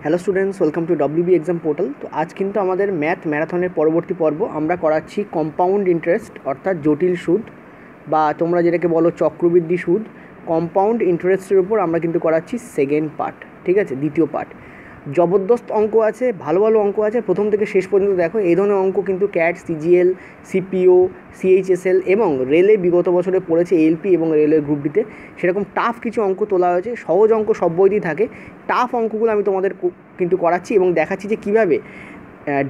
Hello students, welcome to WB exam portal. তো আজ কিন্তু আমাদের ম্যাথ ম্যারাথনের পরবর্তী পর্ব আমরা করাচ্ছি কম্পাউন্ড ইন্টারেস্ট অর্থাৎ জটিল সুদ বা তোমরা যেটাকে বলো চক্রবৃদ্ধি সুদ। কম্পাউন্ড ইন্টারেস্টের উপর আমরা কিন্তু করাচ্ছি সেকেন্ড পার্ট, ঠিক আছে, দ্বিতীয় পার্ট। জবরদস্ত অঙ্ক আছে, ভালো ভালো অঙ্ক আছে, প্রথম থেকে শেষ পর্যন্ত দেখো। এই ধরনের অঙ্ক কিন্তু ক্যাট, সিজিএল, সিপিও, সিএইচএসএল এবং রেলে বিগত বছরে পড়েছে, এলপি এবং রেলের গ্রুপ ডিতে সেরকম টাফ কিছু অঙ্ক তোলা হয়েছে। সহজ অঙ্ক সব বইতেই থাকে, টাফ অঙ্কগুলো আমি তোমাদের কিন্তু করাচ্ছি এবং দেখাচ্ছি যে কীভাবে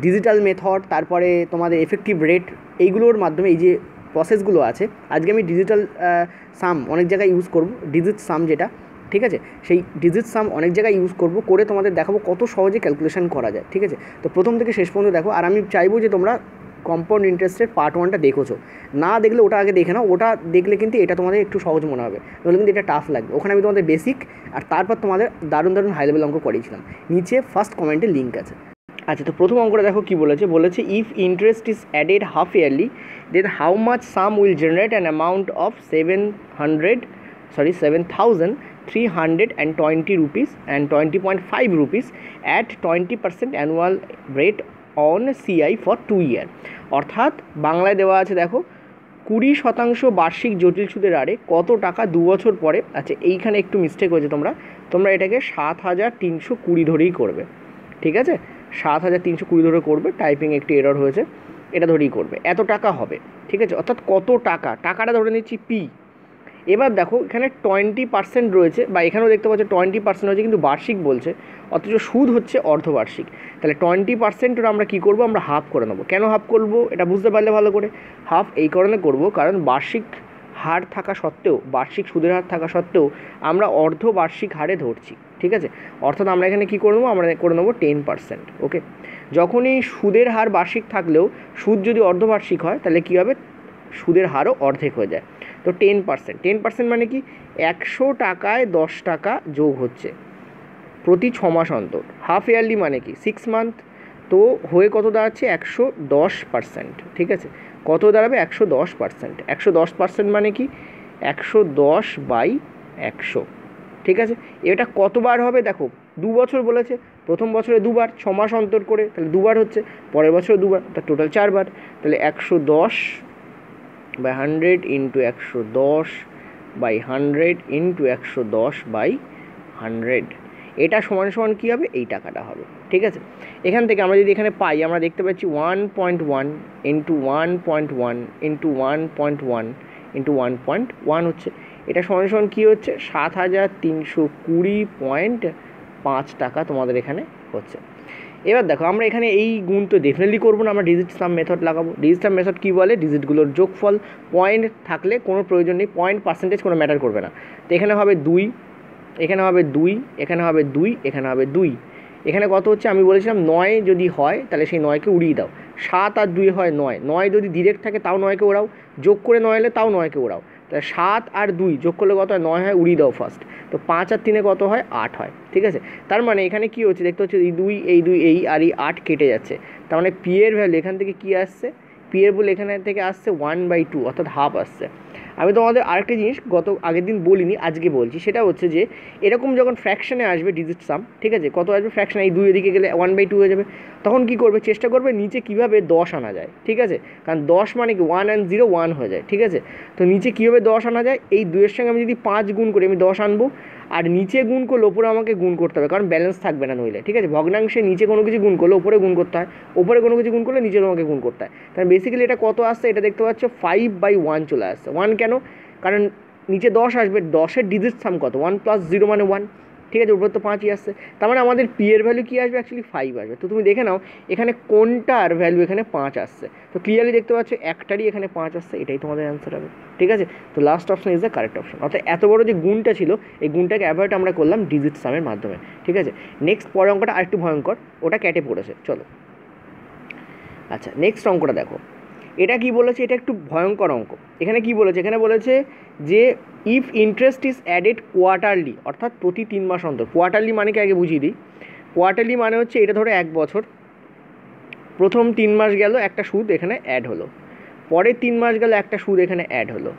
ডিজিটাল মেথড, তারপরে তোমাদের এফেক্টিভ রেট, এইগুলোর মাধ্যমে এই যে প্রসেসগুলো আছে। আজকে আমি ডিজিটাল সাম অনেক জায়গায় ইউজ করব, ডিজিট সাম যেটা, ঠিক আছে, সেই ডিজিট সাম অনেক জায়গায় ইউজ করব, করে তোমাদের দেখাবো কত সহজে ক্যালকুলেশন করা যায়, ঠিক আছে। তো প্রথম থেকে শেষ পর্যন্ত দেখো, আর আমি চাইবো যে তোমরা কম্পাউন্ড ইন্টারেস্টের পার্ট 1টা দেখোছো, না দেখলে ওটা আগে দেখে নাও। ওটা দেখলে কিন্তু এটা তোমাদের একটু সহজ মনে হবে, তাহলে কিন্তু এটা টাফ লাগবে। ওখানে আমি তোমাদের বেসিক আর তারপর তোমাদের দারুণ দারুণ হাই লেভেল অঙ্ক করিয়েছিলাম। নিচে ফার্স্ট কমেন্টে লিঙ্ক আছে। আচ্ছা, তো প্রথম অঙ্কটা দেখো কি বলেছে if interest is added half yearly then how much sum will generate an amount of 7,320 rupees and 20.5 rupees at 20% annual rate on CI for 2 year। অর্থাৎ বাংলায় দেওয়া আছে দেখো 20% বার্ষিক জটিল সুদের হারে কত টাকা 2 বছর পরে। আচ্ছা, এইখানে একটু মিস্টেক হয়েছে, তোমরা এটাকে 7,320 ধরেই করবে, ঠিক আছে, 7,320 ধরে করবে। টাইপিং একটি এরর হয়েছে, এটা ধরেই করবে। এত টাকা হবে, ঠিক আছে, অর্থাৎ কত টাকা, টাকাটা ধরে নিচ্ছি পি। এবার দেখো এখানে 20% রয়েছে, বা এখানেও দেখতে পাচ্ছ 20% হয়েছে, কিন্তু বার্ষিক বলছে, অথচ সুদ হচ্ছে অর্ধবার্ষিক। তাহলে 20% আমরা কী করবো, আমরা হাফ করে নেবো। কেন হাফ করবো এটা বুঝতে পারলে ভালো করে। হাফ এই কারণে করবো, কারণ বার্ষিক হার থাকা সত্ত্বেও, বার্ষিক সুদের হার থাকা সত্ত্বেও আমরা অর্ধবার্ষিক হারে ধরছি, ঠিক আছে। অর্থাৎ আমরা এখানে কী করে নেবো, আমরা করে নেবো 10%। ওকে, যখনই সুদের হার বার্ষিক থাকলেও সুদ যদি অর্ধবার্ষিক হয় তাহলে কী হবে, সুদের হারও অর্ধেক হয়ে যায়। তো 10% মানে কি, 100 টাকায় 10 টাকা যোগ হচ্ছে প্রতি 6 মাস অন্তর। হাফ ইয়ারলি মানে কি 6 মান্থ, তো হয়ে কত দাঁড়াচ্ছে 110%, ঠিক আছে। কত দাঁড়াবে 110%। 110% মানে কি 110/100, ঠিক আছে। এটা কতবার হবে দেখো, 2 বছর বলেছে, প্রথম বছরে 2বার, 6 মাস অন্তর করে, তাহলে 2বার হচ্ছে, পরের বছরে 2বার, তার টোটাল 4বার। তাহলে 110/100 ইন্টু 110/100 ইন্টু 110/100, এটা সমান সমান কী হবে, এই টাকাটা হবে, ঠিক আছে। এখান থেকে আমরা যদি এখানে পাই, আমরা দেখতে পাচ্ছি 1.1 ইন্টু 1.1 ইন্টু 1.1 ইন্টু 1.1 হচ্ছে, এটা সমান সমান কী হচ্ছে 7,320.5 টাকা তোমাদের এখানে হচ্ছে। এবার দেখো আমরা এখানে এই গুণ তো ডেফিনেটলি করবো না, আমরা ডিজিট সাম মেথড লাগাবো। ডিজিট সাম মেথড কী বলে, ডিজিটগুলোর যোগফল, পয়েন্ট থাকলে কোনো প্রয়োজন নেই, পয়েন্ট পার্সেন্টেজ কোনো ম্যাটার করবে না। তো এখানে হবে 2, এখানে হবে 2, এখানে হবে 2, এখানে হবে 2। এখানে কত হচ্ছে, আমি বলেছিলাম 9 যদি হয় তাহলে সেই 9কে উড়িয়ে দাও। 7 আর 2 হয় 9, 9 যদি ডিরেক্ট থাকে তাও 9কে ওড়াও, যোগ করে 9 এলে তাও 9কে ওড়াও। তাহলে 7 আর 2 যোগ করলে কত হয়, 9 হয়, উড়িয়ে দাও ফার্স্ট। তো 5 আর 3 কত হয়, 8 হয়, ঠিক আছে। তার মানে এখানে কী হচ্ছে দেখতে হচ্ছে, এই 2 এই 2 এই আর এই 8 কেটে যাচ্ছে। তার মানে পি এর ভ্যালু এখান থেকে কী আসছে, পি এর বলে এখানে থেকে আসছে 1/2, অর্থাৎ হাফ আসছে। আমি তোমাদের আরেকটা জিনিস আগের দিন বলিনি, আজকে বলছি, সেটা হচ্ছে যে এরকম যখন ফ্র্যাকশানে আসবে ডিজিট সাম, ঠিক আছে, কত আসবে ফ্র্যাকশানে, এই 2 এদিকে গেলে 1/2 হয়ে যাবে, তখন কী করবে, চেষ্টা করবে নিচে কীভাবে 10 আনা যায়, ঠিক আছে, কারণ 10 মানে কি 1 and 0 1 হয়ে যায়, ঠিক আছে। তো নিচে কীভাবে 10 আনা যায়, এই 2-এর সঙ্গে আমি যদি 5 গুণ করি আমি 10 আনবো, আর নিচে গুণ করলে ওপরে আমাকে গুণ করতে হবে, কারণ ব্যালেন্স থাকবে না নইলে, ঠিক আছে। ভগ্নাংশে নিচে কোনো কিছু গুণ করলে ওপরে গুণ করতে হয়, ওপরে কোনো কিছু গুণ করলে নিচে তোমাকে গুণ করতে হয়। তার বেসিক্যালি এটা কত আসছে, এটা দেখতে পাচ্ছ 5/1 চলে আসছে। 1 কেন, কারণ নিচে 10 আসবে, 10-এর ডিজিট সাম কত, 1 + 0 মানে 1, ঠিক আছে, উপরে তো 5ই আসছে। তার মানে আমাদের পি এর ভ্যালু কী আসবে, অ্যাকচুয়ালি 5 আসবে। তো তুমি দেখে নাও এখানে কোনটার ভ্যালু এখানে 5 আসছে, তো ক্লিয়ারলি দেখতে পাচ্ছ একটারই এখানে 5 আসছে, এটাই তোমাদের অ্যান্সার হবে, ঠিক আছে। তো last option is the correct option. অর্থাৎ এত বড় যে গুণটা ছিল, এই গুণটাকে অ্যাভয়েড আমরা করলাম ডিজিট সামের মাধ্যমে, ঠিক আছে। নেক্সট পরের অঙ্কটা আরেকটু ভয়ঙ্কর, ওটা ক্যাটে পড়েছে, চলো। আচ্ছা, নেক্সট অঙ্কটা দেখো, এটা কি বলেছে, এটা একটু ভয়ঙ্কর অঙ্ক। এখানে কি বলেছে, এখানে বলেছে যে if interest is added quarterly, অর্থাৎ প্রতি 3 মাস অন্তর। কোয়ার্টারলি মানে কি আগে বুঝিয়ে দিই। কোয়ার্টারলি মানে হচ্ছে, এটা ধরো 1 বছর, প্রথম 3 মাস গেল একটা সুদ এখানে অ্যাড হলো, পরে 3 মাস গেল একটা সুদ এখানে অ্যাড হলো,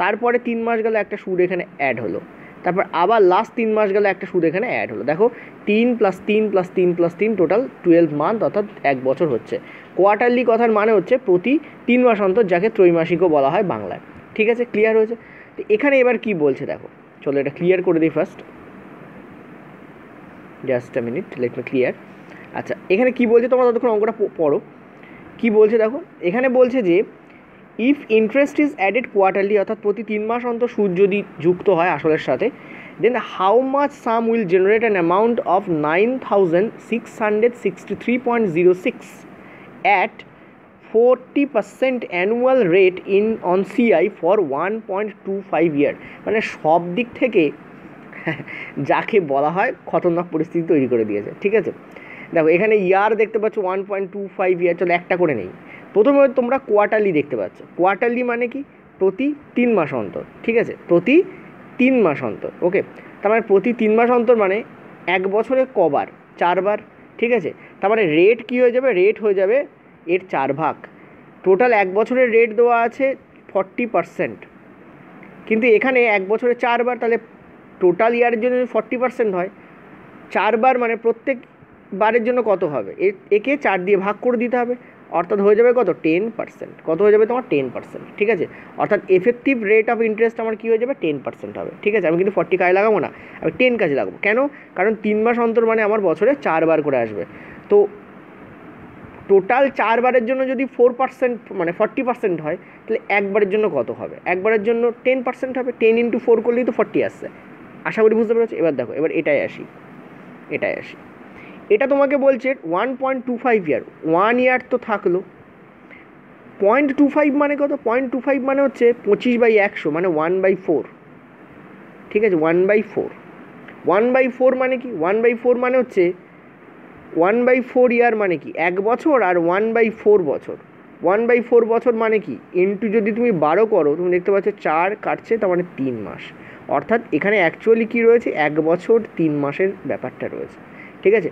তারপরে 3 মাস গেল একটা সুদ এখানে অ্যাড হলো, তারপর আবার লাস্ট 3 মাস গেলে একটা সুদ এখানে অ্যাড হলো। দেখো 3 + 3 + 3 + 3 টোটাল 12 মান্থ, অর্থাৎ 1 বছর হচ্ছে। কোয়ার্টারলি কথার মানে হচ্ছে প্রতি 3 মাস অন্তর, যাকে ত্রৈমাসিকও বলা হয় বাংলায়। ঠিক আছে, ক্লিয়ার হয়েছে? তো এখানে এবার কি বলছে দেখো, চলো এটা ক্লিয়ার করে দিই first, just a minute, let me clear. আচ্ছা, এখানে কি বলছে তোমরা ততক্ষণ অঙ্কটা পড়ো। কি বলছে দেখো, এখানে বলছে যে if interest is added quarterly, অর্থাৎ প্রতি 3 মাস অন্তর সুদ যদি যুক্ত হয় আসলের সাথে, then how much sum will generate an amount of 9663.06 at 40% annual rate on CI for 1.25 year. মানে সব দিক থেকে যাকে বলা হয় খতরনাক পরিস্থিতি তৈরি করে দিয়েছে। ঠিক আছে, দেখো এখানে ইয়ার দেখতে পাচ্ছ 1.25 ইয়ার, চলো একটা করে নেই। প্রথমে তোমরা কোয়ার্টারলি দেখতে পাচ্ছ। কোয়ার্টারলি মানে কি? প্রতি 3 মাস অন্তর। ঠিক আছে, প্রতি 3 মাস অন্তর। ওকে, তার মানে প্রতি 3 মাস অন্তর মানে 1 বছরে কবার? 4 বার। ঠিক আছে, তার মানে রেট কী হয়ে যাবে? রেট হয়ে যাবে এর 4 ভাগ। টোটাল 1 বছরের রেট দেওয়া আছে 40%, কিন্তু এখানে 1 বছরে 4 বার, তাহলে টোটাল ইয়ারের জন্য 40% হয়, 4 বার মানে প্রত্যেক বারের জন্য কত হবে? একে 4 দিয়ে ভাগ করে দিতে হবে, অর্থাৎ হয়ে যাবে কত? 10%। কত হয়ে যাবে তোমার? 10%। ঠিক আছে, অর্থাৎ এফেক্টিভ রেট অফ ইন্টারেস্ট আমার কী হয়ে যাবে? 10% হবে। ঠিক আছে, আমি কিন্তু 40 কাজে লাগাবো না, আমি 10 কাজে লাগাবো। কেন? কারণ 3 মাস অন্তর মানে আমার বছরে 4 বার করে আসবে। তো টোটাল 4 বারের জন্য যদি 4% মানে 40% হয়, তাহলে একবারের জন্য কত হবে? একবারের জন্য 10% হবে। 10 × 4 করলেই তো 40 আসছে। আশা করি বুঝতে পেরেছো। এবার দেখো, এবার এটাই আসি। এটা তোমাকে বলছে 1.25 ইয়ার, 1 ইয়ার তো থাকলো। 0.25 মানে কত? 0.25 মানে হচ্ছে 25/100, মানে 1/4। ঠিক আছে, 1/4। 1/4 মানে কি? 1/4 মানে হচ্ছে 1/4 ইয়ার মানে কি? 1 বছর, আর 1/4 বছর। 1/4 বছর মানে কি? ইন্টু যদি তুমি 12 করো, তুমি দেখতে পাচ্ছ 4 কাটছে, তার মানে 3 মাস। অর্থাৎ এখানে অ্যাকচুয়ালি কী রয়েছে? 1 বছর 3 মাসের ব্যাপারটা রয়েছে। ঠিক আছে,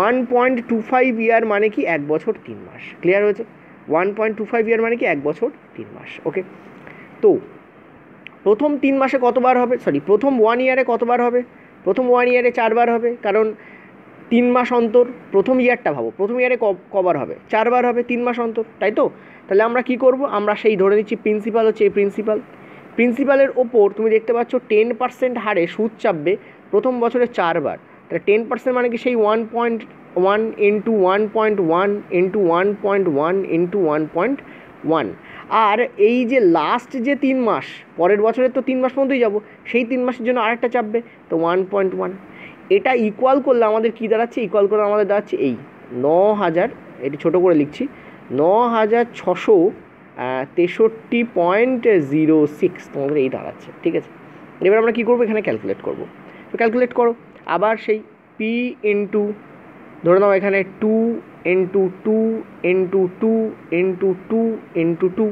1.25 ইয়ার মানে কি? 1 বছর 3 মাস। ক্লিয়ার হয়েছে? 1.25 ইয়ার মানে কি? 1 বছর 3 মাস। ওকে, তো প্রথম 3 মাসে কতবার হবে? প্রথম 1 ইয়ারে কতবার হবে? প্রথম 1 ইয়ারে 4 বার হবে, কারণ 3 মাস অন্তর। প্রথম ইয়ারটা ভাবো, প্রথম ইয়ারে কবার হবে? 4 বার হবে 3 মাস অন্তর, তাই তো? তাহলে আমরা কি করব? আমরা সেই ধরে নিচ্ছি প্রিন্সিপাল হচ্ছে এই প্রিন্সিপালের ওপর তুমি দেখতে পাচ্ছ 10% হারে সুদ চাপবে প্রথম বছরে 4 বার। তাহলে 10% মানে কি? সেই 1.1 × 1.1 × 1.1 × 1.1। আর এই যে লাস্ট যে 3 মাস, পরের বছরের তো 3 মাস পর্যন্তই যাব, সেই 3 মাসের জন্য আরেকটা চাপবে, তো 1.1। এটা ইকুয়াল করলে আমাদের কী দাঁড়াচ্ছে? ইকুয়াল করলে আমাদের দাঁড়াচ্ছে এই 9000, এটি ছোটো করে লিখছি, 9663.06 তোমাদের এই দাঁড়াচ্ছে। ঠিক আছে, এবার আমরা কী করবো? এখানে ক্যালকুলেট করবো। তো ক্যালকুলেট করো আবার সেই পি ইন্টু, ধরে নাও এখানে 2 × 2 × 2 × 2 × 2,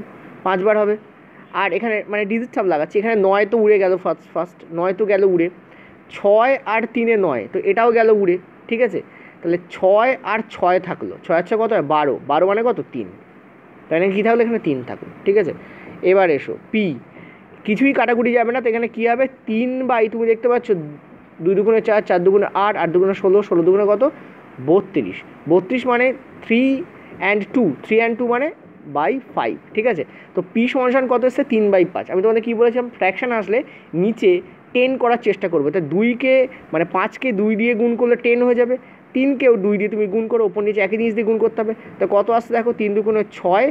5 বার হবে। আর এখানে মানে ডিজিট সব লাগাচ্ছি, এখানে 9 তো উড়ে গেল, ফার্স্ট 9 তো গেল উড়ে, 6 আর 3 9, তো এটাও গেল উড়ে। ঠিক আছে, তাহলে 6 আর 6 থাকলো, 6 আর 6 কত হয়? 12। 12 মানে কত? 3। তাই না? কী থাকলো? এখানে 3 থাকলো। ঠিক আছে, এবার এসো পি, কিছুই কাটাকুটি যাবে না, তো এখানে কী হবে? 3 তুমি দেখতে পাচ্ছ 2 × 4, 4 × 8, 8 × 16, 16 × কত? 32। 32 মানে 3 and 2, 3 and 2 মানে /5। ঠিক আছে, তো পি সমান কত এসছে? 3/5। আমি তোমাদের কী বলেছিলাম? ফ্র্যাকশন আসলে নিচে 10 করার চেষ্টা করবে। তা 2কে মানে 5কে 2 দিয়ে গুণ করলে 10 হয়ে যাবে, 3কেও 2 দিয়ে তুমি গুণ করো, ওপর নিচে একই জিনিস দিয়ে গুণ করতে হবে। তো কত আসছে দেখো? 3 × 2 = 6,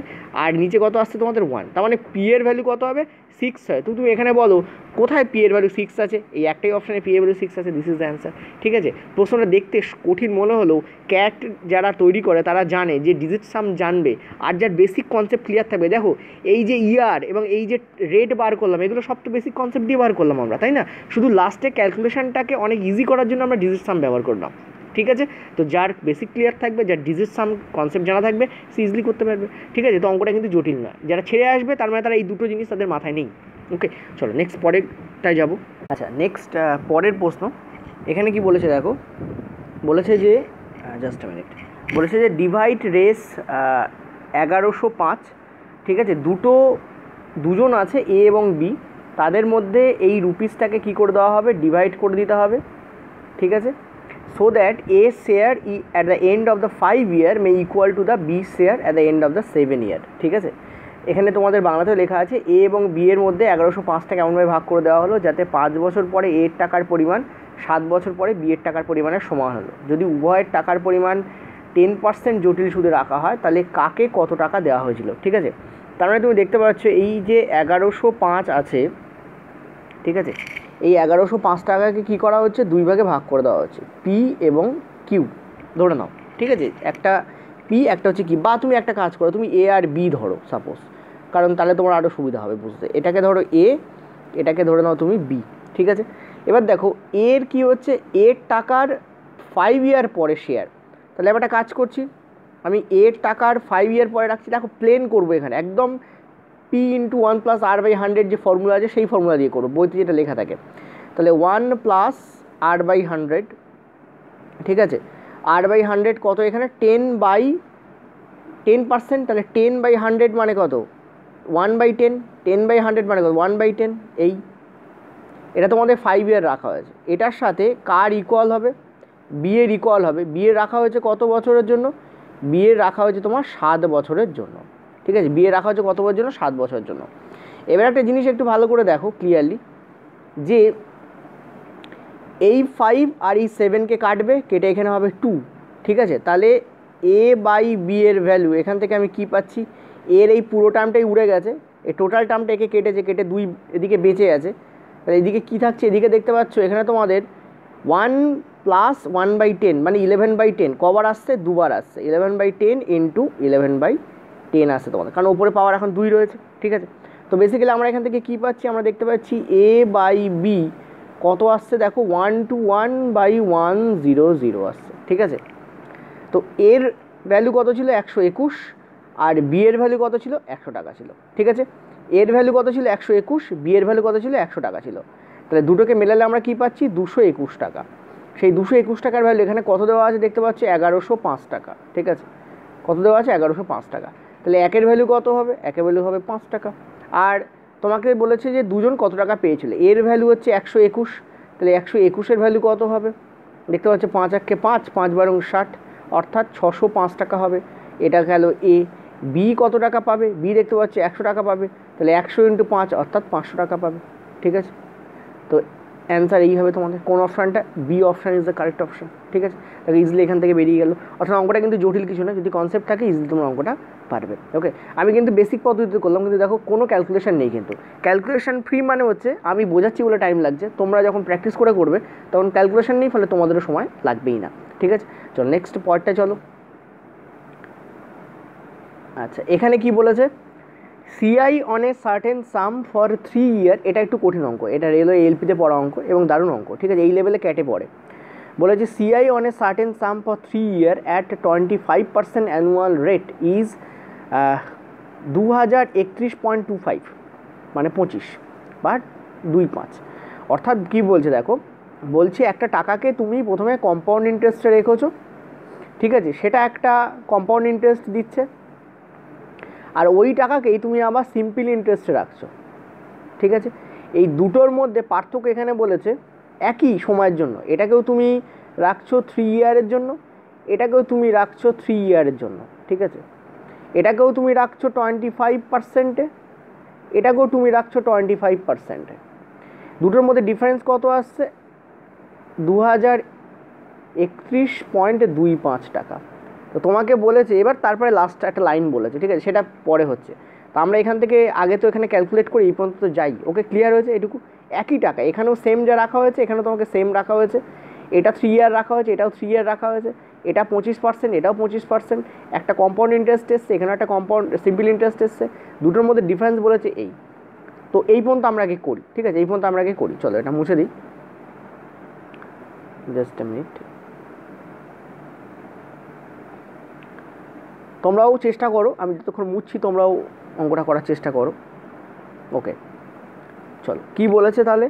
আর নিচে কত আসছে তোমাদের? 1। তার মানে পি এর ভ্যালু কত হবে? 6 হয়। তো তুমি এখানে বলো কোথায় পি এর ভ্যালু 6 আছে? এই একটাই অপশানে পি এর ভ্যালু 6 আছে। This is the answer. ঠিক আছে, প্রশ্নটা দেখতে কঠিন মনে হলেও ক্যাট যারা তৈরি করে তারা জানে যে ডিজিট সাম জানবে, আর যার বেসিক কনসেপ্ট ক্লিয়ার থাকবে। দেখো এই যে ইয়ার এবং এই যে রেট বার করলাম, এগুলো সব তো বেসিক কনসেপ্ট দিয়ে বার করলাম আমরা, তাই না? শুধু লাস্টে ক্যালকুলেশনটাকে অনেক ইজি করার জন্য আমরা ডিজিট সাম ব্যবহার করলাম। ঠিক আছে, তো যার বেসিক ক্লিয়ার থাকবে, যার ডিজিট সাম কনসেপ্ট জানা থাকবে, সে ইজিলি করতে পারবে। ঠিক আছে, তো অঙ্কটা কিন্তু জটিল না। যারা ছেড়ে আসবে তার মানে তারা এই দুটো জিনিস তাদের মাথায় নেই। ওকে, চলো নেক্সট পরেরটায় যাবো। আচ্ছা, নেক্সট পরের প্রশ্ন এখানে কি বলেছে দেখো, বলেছে যে জাস্ট আ মিনিট, বলেছে যে ডিভাইড রেস 1105। ঠিক আছে, দুজন আছে এ এবং বি, তাদের মধ্যে এই রুপিসটাকে কী করে দেওয়া হবে, ডিভাইড করে দিতে হবে, ঠিক আছে, so that a share at the end of the 5 year May equal to the B share at the end of the 7 year, ঠিক আছে। এখানে তোমাদের বাংলাতেও লেখা আছে এ এবং বি এর মধ্যে 1105 এমনভাবে ভাগ করে দেওয়া হলো যাতে 5 বছর পরে এর টাকার পরিমাণ 7 বছর পরে বি এর টাকার পরিমাণের সমান হলো। যদি উভয়ের টাকার পরিমাণ 10% জটিল সুদে রাখা হয় তাহলে কাকে কত টাকা দেওয়া হয়েছিল, ঠিক আছে। তার মানে তুমি দেখতে পাচ্ছ এই যে 1105 আছে, ঠিক আছে, এই 1105 টাকাকে কী করা হচ্ছে, 2 ভাগে ভাগ করে দেওয়া হচ্ছে, পি এবং কিউ ধরে নাও, ঠিক আছে। একটা পি একটা হচ্ছে কি, বা তুমি একটা কাজ করো, তুমি এ আর বি ধরো সাপোজ, কারণ তাহলে তোমার আরও সুবিধা হবে বুঝতে। এটাকে ধরো এ, এটাকে ধরে নাও তুমি বি, ঠিক আছে। এবার দেখো এর কি হচ্ছে, এর টাকার 5 year পরে শেয়ার, তাহলে আমি একটা কাজ করছি, আমি এর টাকার 5 year পরে রাখছি, দেখো প্লেন করবো এখানে একদম পি ইন্টু 1 + r/100 যে ফর্মুলা আছে সেই ফর্মুলা দিয়ে করবো, বইতে যেটা লেখা থাকে। তাহলে 1 + r/100, ঠিক আছে, r/100 কত এখানে 10% তাহলে 10/100 মানে কত 1/10, 10/100 মানে কত 1/10, এই এটা তোমাদের 5 year রাখা হয়েছে। এটার সাথে কার ইকুয়াল হবে, বি এর ইকুয়াল হবে। বি এর রাখা হয়েছে কত বছরের জন্য, বি এর রাখা হয়েছে তোমার 7 বছরের জন্য, ঠিক আছে। বি এর রাখা হচ্ছে কত বছরের জন্য, 7 বছরের জন্য। এবার একটা জিনিস একটু ভালো করে দেখো ক্লিয়ারলি, যে এই 5 আর এই 7কে কাটবে, কেটে এখানে হবে 2, ঠিক আছে। তাহলে এ বাই বি এর ভ্যালু এখান থেকে আমি কি পাচ্ছি, এর এই পুরো টার্মটাই উড়ে গেছে, এই টোটাল টার্মটা একে কেটেছে, কেটে 2 এদিকে বেঁচে আছে। তাহলে এদিকে কী থাকছে, এদিকে দেখতে পাচ্ছ এখানে তোমাদের 1 + 1/10 মানে 11/10 কবার আসছে, দুবার আসছে, 11/10 ইন্টু 11/10 আসছে তোমাদের, কারণ ওপরে পাওয়ার এখন 2 রয়েছে, ঠিক আছে। তো বেসিক্যালি আমরা এখান থেকে কী পাচ্ছি, আমরা দেখতে পাচ্ছি এ বাই বি কত আসছে, দেখো 1/100 আসছে, ঠিক আছে। তো এর ভ্যালু কত ছিল 121, আর বি এর ভ্যালু কত ছিল 100 টাকা ছিল, ঠিক আছে। এর ভ্যালু কত ছিল 121, বি এর ভ্যালু কত ছিল 100 টাকা ছিল। তাহলে দুটোকে মেলালে আমরা কী পাচ্ছি, 221 টাকা। সেই 221 টাকার ভ্যালু এখানে কত দেওয়া আছে দেখতে পাচ্ছি, 1105 টাকা, ঠিক আছে। কত দেওয়া আছে, 1105 টাকা। তাহলে একের ভ্যালু কত হবে, একের ভ্যালু হবে 5 টাকা। আর তোমাকে বলেছে যে দুজন কত টাকা পেয়েছিল, এর ভ্যালু হচ্ছে 121, তাহলে 121-এর ভ্যালু কত হবে, দেখতে পাচ্ছ 5 × 5, 5 × 60, অর্থাৎ 605 টাকা হবে। এটা গেল এ। বি কত টাকা পাবে, বি দেখতে পাচ্ছি 100 টাকা পাবে, তাহলে 100 × 5 অর্থাৎ 500 টাকা পাবে, ঠিক আছে। তো অ্যান্সার এই হবে তোমাদের, কোন অপশানটা, B option is the correct option, ঠিক আছে। তাহলে ইজিলি এখান থেকে বেরিয়ে গেল। অর্থাৎ অঙ্কটা কিন্তু জটিল কিছু না, যদি কনসেপ্ট থাকে ইজিলি তোমার অঙ্কটা পারবে, ওকে। আমি কিন্তু বেসিক পদ্ধতিতে করলাম, কিন্তু দেখো কোনো ক্যালকুলেশন নেই, কিন্তু ক্যালকুলেশন ফ্রি মানে হচ্ছে আমি বোঝাচ্ছি বলে টাইম লাগছে, তোমরা যখন প্র্যাকটিস করে করবে তখন ক্যালকুলেশন নেই, ফলে তোমাদেরও সময় লাগবেই না, ঠিক আছে। চলো নেক্সট পয়েন্টটা চলো। আচ্ছা এখানে কি বলেছে, CI on a certain some for 3 year, এটা একটু কঠিন অঙ্ক, এটা রেলওয়ে এলপিতে পড়া অঙ্ক এবং দারুণ অঙ্ক, ঠিক আছে, এই লেভেলে ক্যাটে পড়ে। বলেছে CI on a certain some for 3 year at 25% annual rate is 2031.25 মানে 25 বা 25, অর্থাৎ কী বলছে দেখো, বলছে একটা টাকাকে তুমি প্রথমে কম্পাউন্ড ইন্টারেস্টে রেখেছো, ঠিক আছে, সেটা একটা কম্পাউন্ড ইন্টারেস্ট দিচ্ছে, আর ওই টাকাকেই তুমি আবার সিম্পল ইন্টারেস্টে রাখছো, ঠিক আছে। এই দুটোর মধ্যে পার্থক্য এখানে বলেছে একই সময়ের জন্য, এটাকেও তুমি রাখছো 3 year জন্য, এটাকেও তুমি রাখছো 3 year জন্য, ঠিক আছে। এটাকেও তুমি রাখছো 25%, এটাকেও তুমি রাখছো 25%। দুটোর মধ্যে ডিফারেন্স কত আসছে, 2031.25 টাকা। তো তোমাকে বলেছে এবার, তারপরে লাস্ট একটা লাইন বলেছে, ঠিক আছে, সেটা পরে হচ্ছে। তো আমরা এখান থেকে আগে তো এখানে ক্যালকুলেট করি, এই পর্যন্ত যাই, ওকে ক্লিয়ার হয়েছে এটুকু। একই টাকা, এখানেও সেম যা রাখা হয়েছে, এখানেও তোমাকে সেম রাখা হয়েছে, এটা 3 year রাখা হয়েছে, এটাও 3 year রাখা হয়েছে, এটা 25%, এটাও 25%, একটা কম্পাউন্ড ইন্টারেস্ট এসছে, এখানেও একটা কম্পাউন্ড সিম্পল ইন্টারেস্ট এসছে, দুটোর মধ্যে ডিফারেন্স বলেছে এই। তো এই পর্যন্ত আমরা আগে করি, ঠিক আছে, এই পর্যন্ত আমরা আগে করি। চলো এটা মুছে দিই, জাস্ট এ মিনিট। তোমরাও চেষ্টা করো, আমি যতক্ষণ মুছছি তোমরাও অঙ্কটা করার চেষ্টা করো, ওকে। চলো কী বলেছে তাহলে,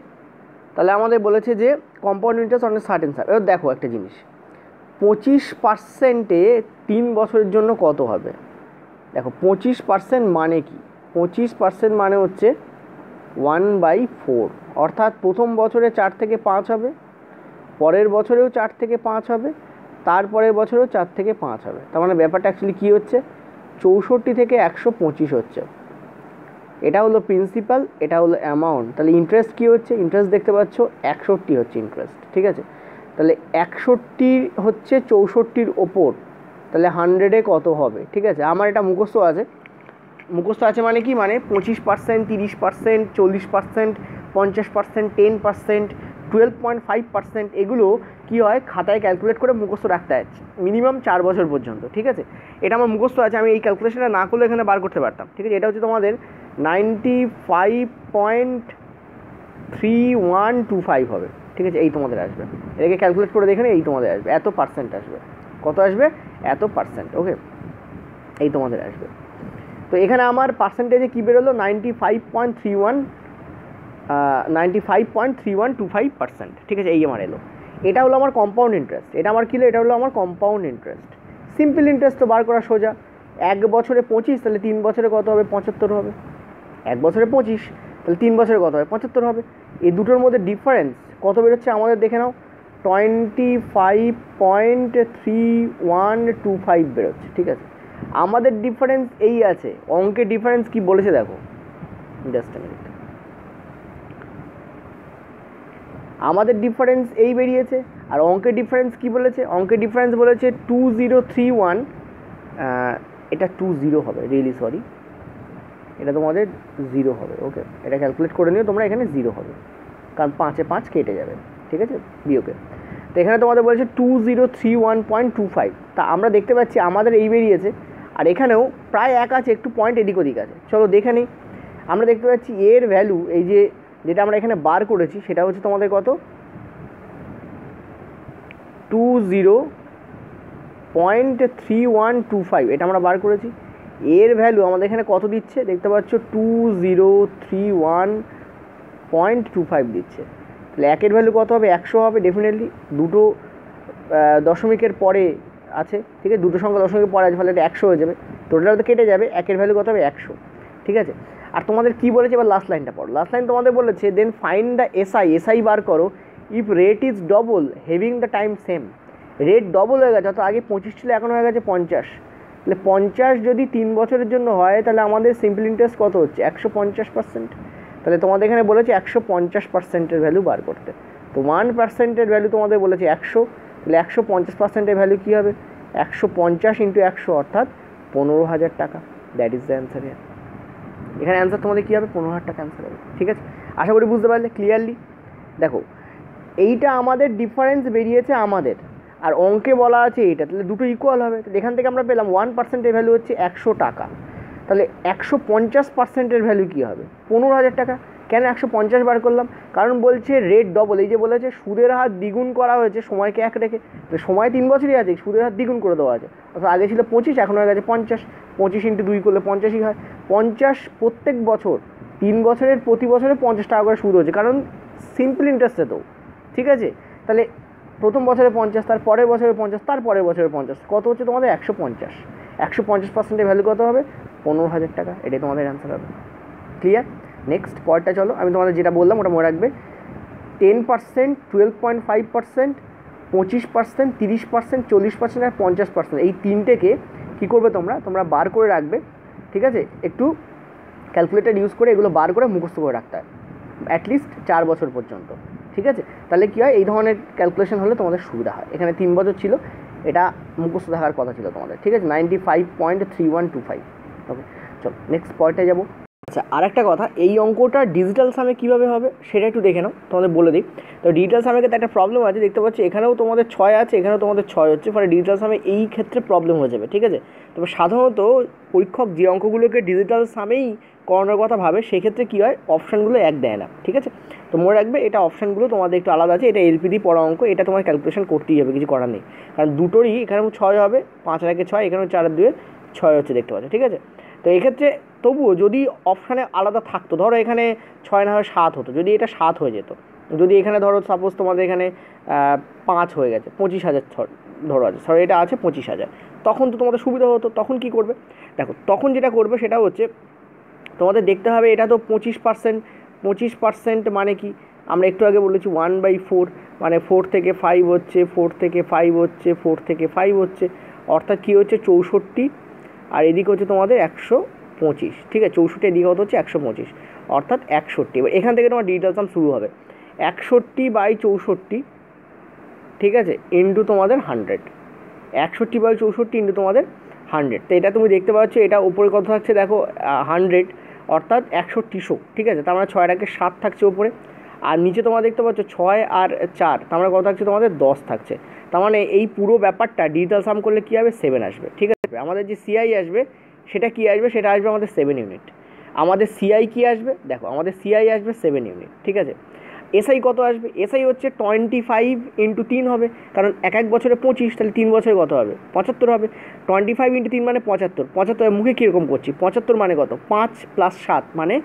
তাহলে আমাদের বলেছে যে compound interest on a certain sum. এবার দেখো একটা জিনিস, 25%-এ 3 বছরের জন্য কত হবে, দেখো 25% মানে কি, 25% মানে হচ্ছে 1/4, অর্থাৎ প্রথম বছরে 4 থেকে 5 হবে, পরের বছরেও 4 থেকে 5 হবে, তারপরের বছরেও 4 থেকে 5 হবে। তার মানে ব্যাপারটা অ্যাকচুয়ালি কী হচ্ছে, 64 থেকে 125 হচ্ছে। এটা হলো প্রিন্সিপাল, এটা হলো অ্যামাউন্ট। তাহলে ইন্টারেস্ট কী হচ্ছে, ইন্টারেস্ট দেখতে পাচ্ছ 61 হচ্ছে ইন্টারেস্ট, ঠিক আছে। তাহলে 61 হচ্ছে 64-র ওপর, তাহলে 100-এ কত হবে, ঠিক আছে। আমার এটা মুখস্থ আছে, মানে কি, মানে 25%, 30%, 40%, 50%, 10%, 12.5%, এগুলো কি হয় খাতায় ক্যালকুলেট করে মুখস্থ রাখতে আছে মিনিমাম 4 বছর পর্যন্ত, ঠিক আছে। এটা আমার মুখস্থ আছে, আমি এই ক্যালকুলেশনটা না করলে এখানে বার করতে পারতাম, ঠিক আছে। এটা হচ্ছে তোমাদের 95.3125 হবে, ঠিক আছে। এই তোমাদের আসবে, এটাকে ক্যালকুলেট করে দেখে এই তোমাদের আসবে এত পার্সেন্ট আসবে, কত আসবে, এত পার্সেন্ট, ওকে, এই তোমাদের আসবে। তো এখানে আমার পার্সেন্টেজে কী বেরোলো, 95.3125%, ঠিক আছে, এই আমার এলো। এটা হলো আমার কম্পাউন্ড ইন্টারেস্ট, এটা আমার কী হলো, এটা হলো আমার কম্পাউন্ড ইন্টারেস্ট। সিম্পল ইন্টারেস্ট তো বার করা সোজা, 1 বছরে 25, তাহলে 3 বছরে কত হবে, 75 হবে। 1 বছরে 25, তাহলে 3 বছরে কত হবে, 75 হবে। এই দুটোর মধ্যে ডিফারেন্স কত বেরোচ্ছে আমাদের দেখে নাও, 25.3125 বেরোচ্ছে, ঠিক আছে। আমাদের ডিফারেন্স এই আছে, অঙ্কের ডিফারেন্স কি বলেছে দেখো, জাস্ট মিনিট, আমাদের ডিফারেন্স এই বেরিয়েছে, আর অঙ্কের ডিফারেন্স কি বলেছে, অঙ্কের ডিফারেন্স বলেছে 2031, এটা 20 হবে, রিয়েলি সরি, এটা তোমাদের 0 হবে, ওকে, এটা ক্যালকুলেট করে নিও তোমরা, এখানে 0 হবে, কারণ 5-এ 5 কেটে যাবে, ঠিক আছে, বিয়োগে। তো এখানে তোমাদের বলেছে 2031.25, তা আমরা দেখতে পাচ্ছি আমাদের এই বেরিয়েছে, আর এখানেও প্রায় এক আছে, একটু পয়েন্ট এদিক ওদিক আছে, চলো দেখে নিই। আমরা দেখতে পাচ্ছি এর ভ্যালু, এই যে যেটা আমরা এখানে বার করেছি সেটা হচ্ছে তোমাদের কত, 20.3125, এটা আমরা বার করেছি। এর ভ্যালু আমাদের এখানে কত দিচ্ছে দেখতে পাচ্ছ, 2031.25 দিচ্ছে। তাহলে একের ভ্যালু কত হবে, 100 হবে ডেফিনেটলি, দুটো দশমিকের পরে আছে, ঠিক আছে, দুটো সংখ্যা দশমিকের পরে আছে, ফলে এটা 100 হয়ে যাবে, টোটাল তো কেটে যাবে, একের ভ্যালু কত হবে, 100, ঠিক আছে। আর তোমাদের কি বলেছে এবার লাস্ট লাইনটা পড়ো, লাস্ট লাইন তোমাদের বলেছে দেন ফাইন্ড দ্য এসআই বার করো if rate is double having the time same. Rate double হয়ে গেছে, অর্থাৎ আগে 25 ছিল, এখন হয়ে গেছে 50, তাহলে 50 যদি 3 বছরের জন্য হয়, তাহলে আমাদের সিম্পল ইন্টারেস্ট কত হচ্ছে, 150%। তাহলে তোমাদের এখানে বলেছে 150%-এর ভ্যালু বার করতে। তো 1%-এর ভ্যালু তোমাদের বলেছে 100, তাহলে 150%-এর ভ্যালু কী হবে, 150 × 100, অর্থাৎ 15,000 টাকা। That is the answer. এখানে অ্যান্সার তোমাদের কী হবে, 15,000 টাকা অ্যান্সার হবে, ঠিক আছে। আশা করি বুঝতে পারলে ক্লিয়ারলি। দেখো এইটা আমাদের ডিফারেন্স বেরিয়েছে আমাদের, আর অঙ্কে বলা আছে এইটা, তাহলে দুটো ইকুয়াল হবে। তাহলে এখান থেকে আমরা পেলাম 1%-এর ভ্যালু হচ্ছে 100 টাকা, তাহলে 150%-এর ভ্যালু কী হবে, 15,000 টাকা। কেন 150 বার করলাম, কারণ বলছে রেট ডবল, এই যে বলেছে সুদের হার দ্বিগুণ করা হয়েছে সময়কে এক রেখে, তো সময় 3 বছরই আছে, সুদের হার দ্বিগুণ করে দেওয়া আছে, অর্থাৎ আগে ছিল 25, এখন হয়ে গেছে 50, 25 × 2 করলে 50ই হয়। 50 প্রত্যেক বছর, 3 বছরের প্রতি বছরে 50 টাকা করে সুদ হচ্ছে, কারণ সিম্পল ইন্টারেস্টে তো, ঠিক আছে। তাহলে প্রথম বছরে 50, তার পরের বছরে 50, তার পরের বছরে 50, কত হচ্ছে তোমাদের 150। 150%-এর ভ্যালু কত হবে, 15,000 টাকা। এটাই তোমাদের অ্যান্সার হবে। ক্লিয়ার? নেক্সট পয়েন্টটা চলো, আমি তোমাদের যেটা বললাম ওটা মনে রাখবে। 10%, 12.5%, 25%, 30%, 40% আর 50%, এই তিনটেকে কী করবে তোমরা বার করে রাখবে, ঠিক আছে। একটু ক্যালকুলেটার ইউজ করে এগুলো বার করে মুখস্থ করে রাখতে হয় অ্যাটলিস্ট 4 বছর পর্যন্ত, ঠিক আছে। তাহলে কী হয়, এই ধরনের ক্যালকুলেশন হলে তোমাদের সুবিধা হয়। এখানে 3 বছর ছিল, এটা মুখস্থ থাকার কথা ছিল তোমাদের, ঠিক আছে। 95.3125, ওকে। চলো নেক্সট পয়েন্টে যাবো। আচ্ছা, আর একটা কথা, এই অঙ্কটা ডিজিটাল সামে কীভাবে হবে সেটা একটু দেখে নাও, তোমাদের বলে দিই। তো ডিজিটাল সামে ক্ষেত্রে একটা প্রবলেম আছে, দেখতে পাচ্ছি এখানেও তোমাদের 6 আছে, এখানেও তোমাদের 6 হচ্ছে, ফলে ডিজিটাল সামে এই ক্ষেত্রে প্রবলেম হয়ে যাবে, ঠিক আছে। তবে সাধারণত পরীক্ষক যে অঙ্কগুলোকে ডিজিটাল সামেই করানোর কথা ভাবে, সেক্ষেত্রে কী হয়, অপশানগুলো এক দেয় না, ঠিক আছে। তো মনে রাখবে এটা অপশানগুলো তোমাদের একটু আলাদা আছে, এটা এলপিডি পড়া অঙ্ক, এটা তোমার ক্যালকুলেশন করতেই হবে, কিছু করার নেই, কারণ দুটোরই এখানেও 6 হবে, 5 আর 1 6, এখানেও 4 আর 2 6 হচ্ছে, দেখতে পাচ্ছ, ঠিক আছে। তো এক্ষেত্রে তবুও যদি অপশানে আলাদা থাকতো, ধরো এখানে 6 না হয় 7 হতো, যদি এটা 7 হয়ে যেত, যদি এখানে ধরো সাপোজ তোমাদের এখানে 5 হয়ে গেছে, 25,000 ধরো আছে, সরি এটা আছে 25,000, তখন তো তোমাদের সুবিধা হতো। তখন কি করবে, দেখো তখন যেটা করবে সেটা হচ্ছে তোমাদের দেখতে হবে, এটা তো 25%, 25% মানে কি, আমরা একটু আগে বলেছি 1/4, মানে 4 থেকে 5 হচ্ছে, 4 থেকে 5 হচ্ছে, 4 থেকে 5 হচ্ছে, অর্থাৎ কী হচ্ছে 64, আর এদিকে হচ্ছে তোমাদের 125, ঠিক আছে, 64 এদিকে কত হচ্ছে 125, অর্থাৎ 61। এবার এখান থেকে তোমার ডিজিটাল সাম শুরু হবে, 61/64, ঠিক আছে, ইন্টু তোমাদের 100, 61/64 ইন্টু তোমাদের 100। তো এটা তুমি দেখতে পাচ্ছ, এটা উপরে কত থাকছে দেখো 100, অর্থাৎ 130, ঠিক আছে, তার মানে 6 টাকে 7 থাকছে উপরে, আর নিচে তোমরা দেখতে পাচ্ছ 6 আর 4, তার মানে কত থাকছে তোমাদের 10 থাকছে। তার মানে এই পুরো ব্যাপারটা ডিজিটাল সাম করলে কী হবে 7 আসবে, ঠিক আছে। আমাদের যে সিআই আসবে সেটা কী আসবে, সেটা আসবে আমাদের 7 ইউনিট। আমাদের সিআই কী আসবে দেখো, আমাদের সিআই আসবে 7 ইউনিট, ঠিক আছে। এসআই কত আসবে, এসআই হচ্ছে 25 ইন্টু 3 হবে, কারণ এক বছরে 25, তাহলে 3 বছরে কত হবে 75 হবে, 25 ইন্টু 3 মানে 75, 75 মুখে কীরকম করছি, 75 মানে কত 5 + 7 মানে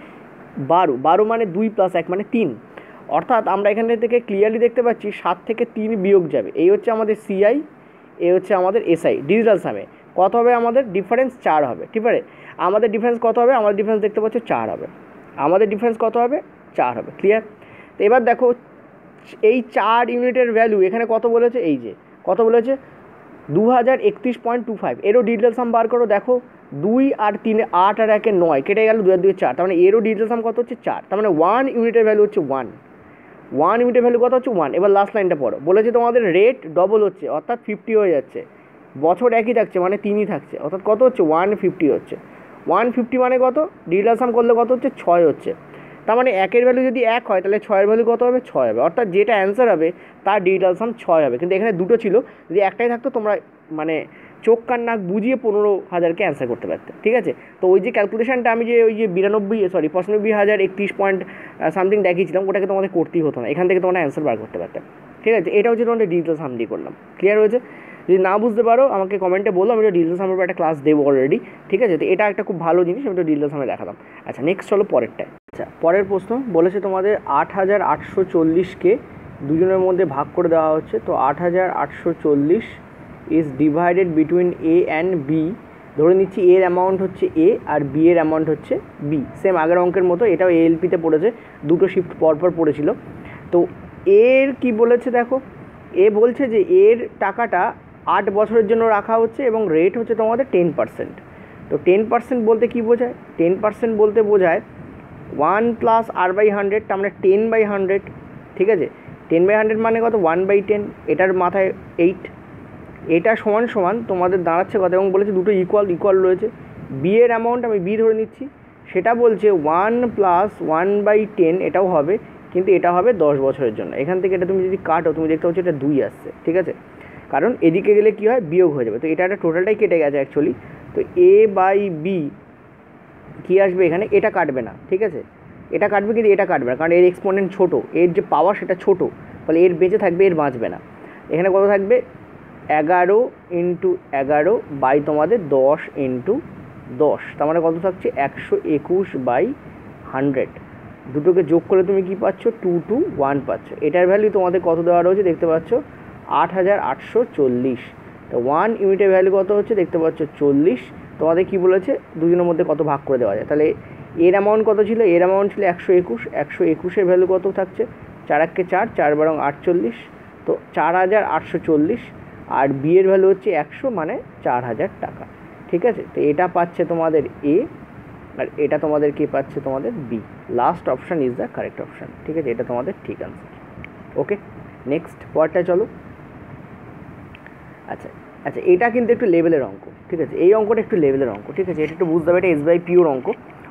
12, 12 মানে 2 + 1 মানে 3, অর্থাৎ আমরা এখান থেকে ক্লিয়ারলি দেখতে পাচ্ছি 7 থেকে 3 বিয়োগ যাবে। এই হচ্ছে আমাদের সিআই, এই হচ্ছে আমাদের এসআই। ডিজিটাল সামে কত হবে, আমাদের ডিফারেন্স 4 হবে, ঠিক আছে। আমাদের ডিফারেন্স কত হবে, আমাদের ডিফারেন্স দেখতে পাচ্ছ 4 হবে, আমাদের ডিফারেন্স কত হবে 4 হবে, ক্লিয়ার। তো এবার দেখো এই 4 ইউনিটের ভ্যালু এখানে কত বলেছে, এই যে কত বলেছে 2031.25, এরও ডিজিটাল সাম বার করো, দেখো 2 আর 3 8 আর 1 9 কেটে গেল, 2 আর 2 4, তার মানে এরও ডিজিটাল সাম কত হচ্ছে 4, তার মানে 1 ইউনিটের ভ্যালু হচ্ছে 1, 1 ইউনিটের ভ্যালু কত হচ্ছে 1। এবার লাস্ট লাইনটা পড়ো, বলেছে তোমাদের রেট ডবল হচ্ছে, অর্থাৎ 50 হয়ে যাচ্ছে, বছর একই থাকছে মানে 3ই থাকছে, অর্থাৎ কত হচ্ছে 150 হচ্ছে, 150 মানে কত, ডিজিটাল সাম করলে কত হচ্ছে 6 হচ্ছে। তার মানে 1 ভ্যালু যদি 1 হয় তাহলে 6 ভ্যালু কত হবে 6 হবে, অর্থাৎ যেটা অ্যান্সার হবে তার ডিজিটাল সাম 6 হবে। কিন্তু এখানে দুটো ছিল, যদি একটাই থাকতো তোমরা মানে চোখ কান নাক বুঝিয়ে 15,000কে অ্যান্সার করতে পারতে, ঠিক আছে। তো ওই যে ক্যালকুলেশনটা আমি যে ওই যে 95,031 পয়েন্ট সামথিং দেখিয়েছিলাম, ওটাকে তোমাদের করতেই হতো না, এখান থেকে তোমরা অ্যান্সার বার করতে পারতে, ঠিক আছে। এটা হচ্ছে তোমাদের ডিজিটাল সাম দিয়ে করলাম, ক্লিয়ার হয়েছে। যদি না বুঝতে পারো আমাকে কমেন্টে বলো, আমি ডিজিটাল সামের উপর একটা ক্লাস দেবো অলরেডি, ঠিক আছে। তো এটা একটা খুব ভালো জিনিস, আমি তো ডিজিটাল সামে দেখালাম। আচ্ছা নেক্সট চলো পরেরটায়। আচ্ছা পরের প্রশ্ন বলেছে তোমাদের 8840কে দুজনের মধ্যে ভাগ করে দেওয়া হচ্ছে। তো 8840 is divided between A and B. ধরে নিচ্ছি এর অ্যামাউন্ট হচ্ছে এ আর বি এর অ্যামাউন্ট হচ্ছে বি, সেম আগের অঙ্কের মতো, এটাও এএলপিতে পড়েছে, দুটো শিফট পরপর পড়েছিল। তো এর কি বলেছে দেখো, এ বলছে যে এর টাকাটা 8 বছরের জন্য রাখা হচ্ছে এবং রেট হচ্ছে তোমাদের 10%। তো 10% বলতে কী বোঝায়, 10% বলতে বোঝায় 1 + r/100, তার মানে 10/100, ঠিক আছে। 10/100 মানে কত 1/10, এটার মাথায় 8, এটা সমান সমান তোমাদের দাঁড়াচ্ছে কত, এবং বলেছে দুটো ইকুয়াল রয়েছে। বি এর অ্যামাউন্ট আমি বি ধরে নিচ্ছি, সেটা বলছে 1 + 1/10, এটাও হবে, কিন্তু এটা হবে 10 বছরের জন্য। এখান থেকে এটা তুমি যদি কাটো তুমি দেখতে পাচ্ছ এটা 2 আসছে, ঠিক আছে, কারণ এদিকে গেলে কী হয় বিয়োগ হয়ে যাবে। তো এটা একটা টোটালটাই কেটে গেছে অ্যাকচুয়ালি। তো a/b কী আসবে এখানে, এটা কাটবে না, ঠিক আছে, এটা কাটবে কিন্তু এটা কাটবে না, কারণ এর এক্সপোনেন্ট ছোটো, এর যে পাওয়ার সেটা ছোটো, ফলে এর বেঁচে থাকবে, এর বাঁচবে না। এখানে কত থাকবে 11 × 11 বাই তোমাদের 10 × 10, তার মানে কত থাকছে 121/100। দুটোকে যোগ করে তুমি কি পাচ্ছ 221 পাচ্ছ। এটার ভ্যালু তোমাদের কত দেওয়া রয়েছে দেখতে পাচ্ছ 8840। তো 1 ইউনিটের ভ্যালু কত হচ্ছে দেখতে পাচ্ছ 40। তোমাদের কি বলেছে দুজনের মধ্যে কত ভাগ করে দেওয়া যায়, তাহলে এর অ্যামাউন্ট কত ছিল, এর অ্যামাউন্ট ছিল 121, 121-এর ভ্যালু কত থাকছে 4 × 4 4 × 48, তো 4840, আর বি এর ভ্যালু হচ্ছে 100 মানে 4000 টাকা, ঠিক আছে। তো এটা পাচ্ছে তোমাদের এ আর এটা তোমাদের কি পাচ্ছে তোমাদের B. Last option is the correct option, ঠিক আছে, এটা তোমাদের ঠিক আনসার। ওকে নেক্সট পয়েন্টটা চলো। আচ্ছা আচ্ছা এটা কিন্তু একটু লেভেলের অঙ্ক, ঠিক আছে, এই অঙ্কটা একটু লেভেলের অঙ্ক, ঠিক আছে, এটা একটু বুঝতে হবে, এটা SBI অঙ্ক,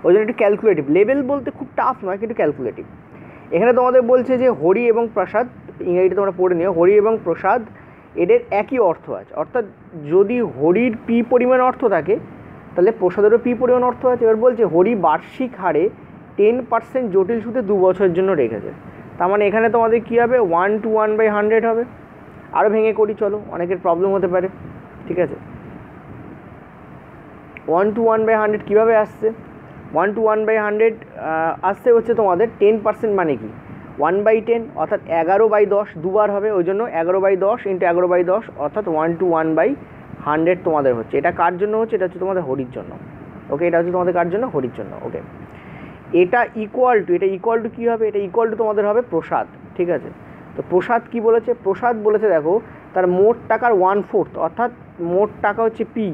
ওই জন্য একটু ক্যালকুলেটিভ, লেভেল বলতে খুব টাফ নয় কিন্তু ক্যালকুলেটিভ। এখানে তোমাদের বলছে যে হরি এবং প্রসাদ, ইংরেজিতে তোমরা পড়ে নিও, হরি এবং প্রসাদ এদের একই অর্থ আছে, অর্থাৎ যদি হরির পি পরিমাণ অর্থ থাকে তাহলে প্রসাদেরও পি পরিমাণ অর্থ আছে। এবার বলছে হরি বার্ষিক হারে 10% জটিল সুদে 2 বছরের জন্য রেখেছে, তার মানে এখানে তোমাদের কী হবে 1 to 1/100 হবে। আরও ভেঙে করি চলো, অনেকের প্রবলেম হতে পারে, ঠিক আছে। 1 to 1/100 কীভাবে আসছে, 1 to 1/100 আসছে হচ্ছে তোমাদের 10% মানে কি 1/10, অর্থাৎ 11/10 দুবার হবে, ওই জন্য 11/10 × 11/10 অর্থাৎ 1 to 1/100 তোমাদের হচ্ছে। এটা কার জন্য হচ্ছে, এটা হচ্ছে তোমাদের হরির জন্য। ওকে এটা হচ্ছে তোমাদের কার জন্য, হরির জন্য। ওকে এটা ইকুয়াল টু কী হবে, এটা ইকুয়াল টু তোমাদের হবে প্রসাদ, ঠিক আছে। তো প্রসাদ কি বলেছে, প্রসাদ বলেছে দেখো তার মোট টাকার 1/4, অর্থাৎ মোট টাকা হচ্ছে পি,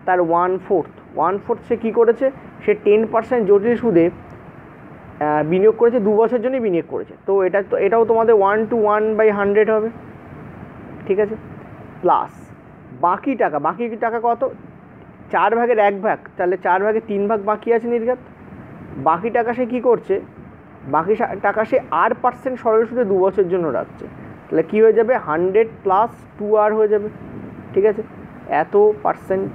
তার 1/4 সে কী করেছে, সে 10% জটিল সুদে বিনিয়োগ করেছে, 2 বছর জন্যই বিনিয়োগ করেছে। তো এটাও তোমাদের 1/100 হবে, ঠিক আছে। প্লাস বাকি টাকা কত, 4/1, তাহলে 4/3 বাকি আছে নির্ঘাত। বাকি টাকা সে কী করছে, বাকি টাকা সে R% সরল সুদে 2 বছর জন্য রাখছে। তাহলে কী হয়ে যাবে, 100 + 2R হয়ে যাবে, ঠিক আছে। এত পার্সেন্ট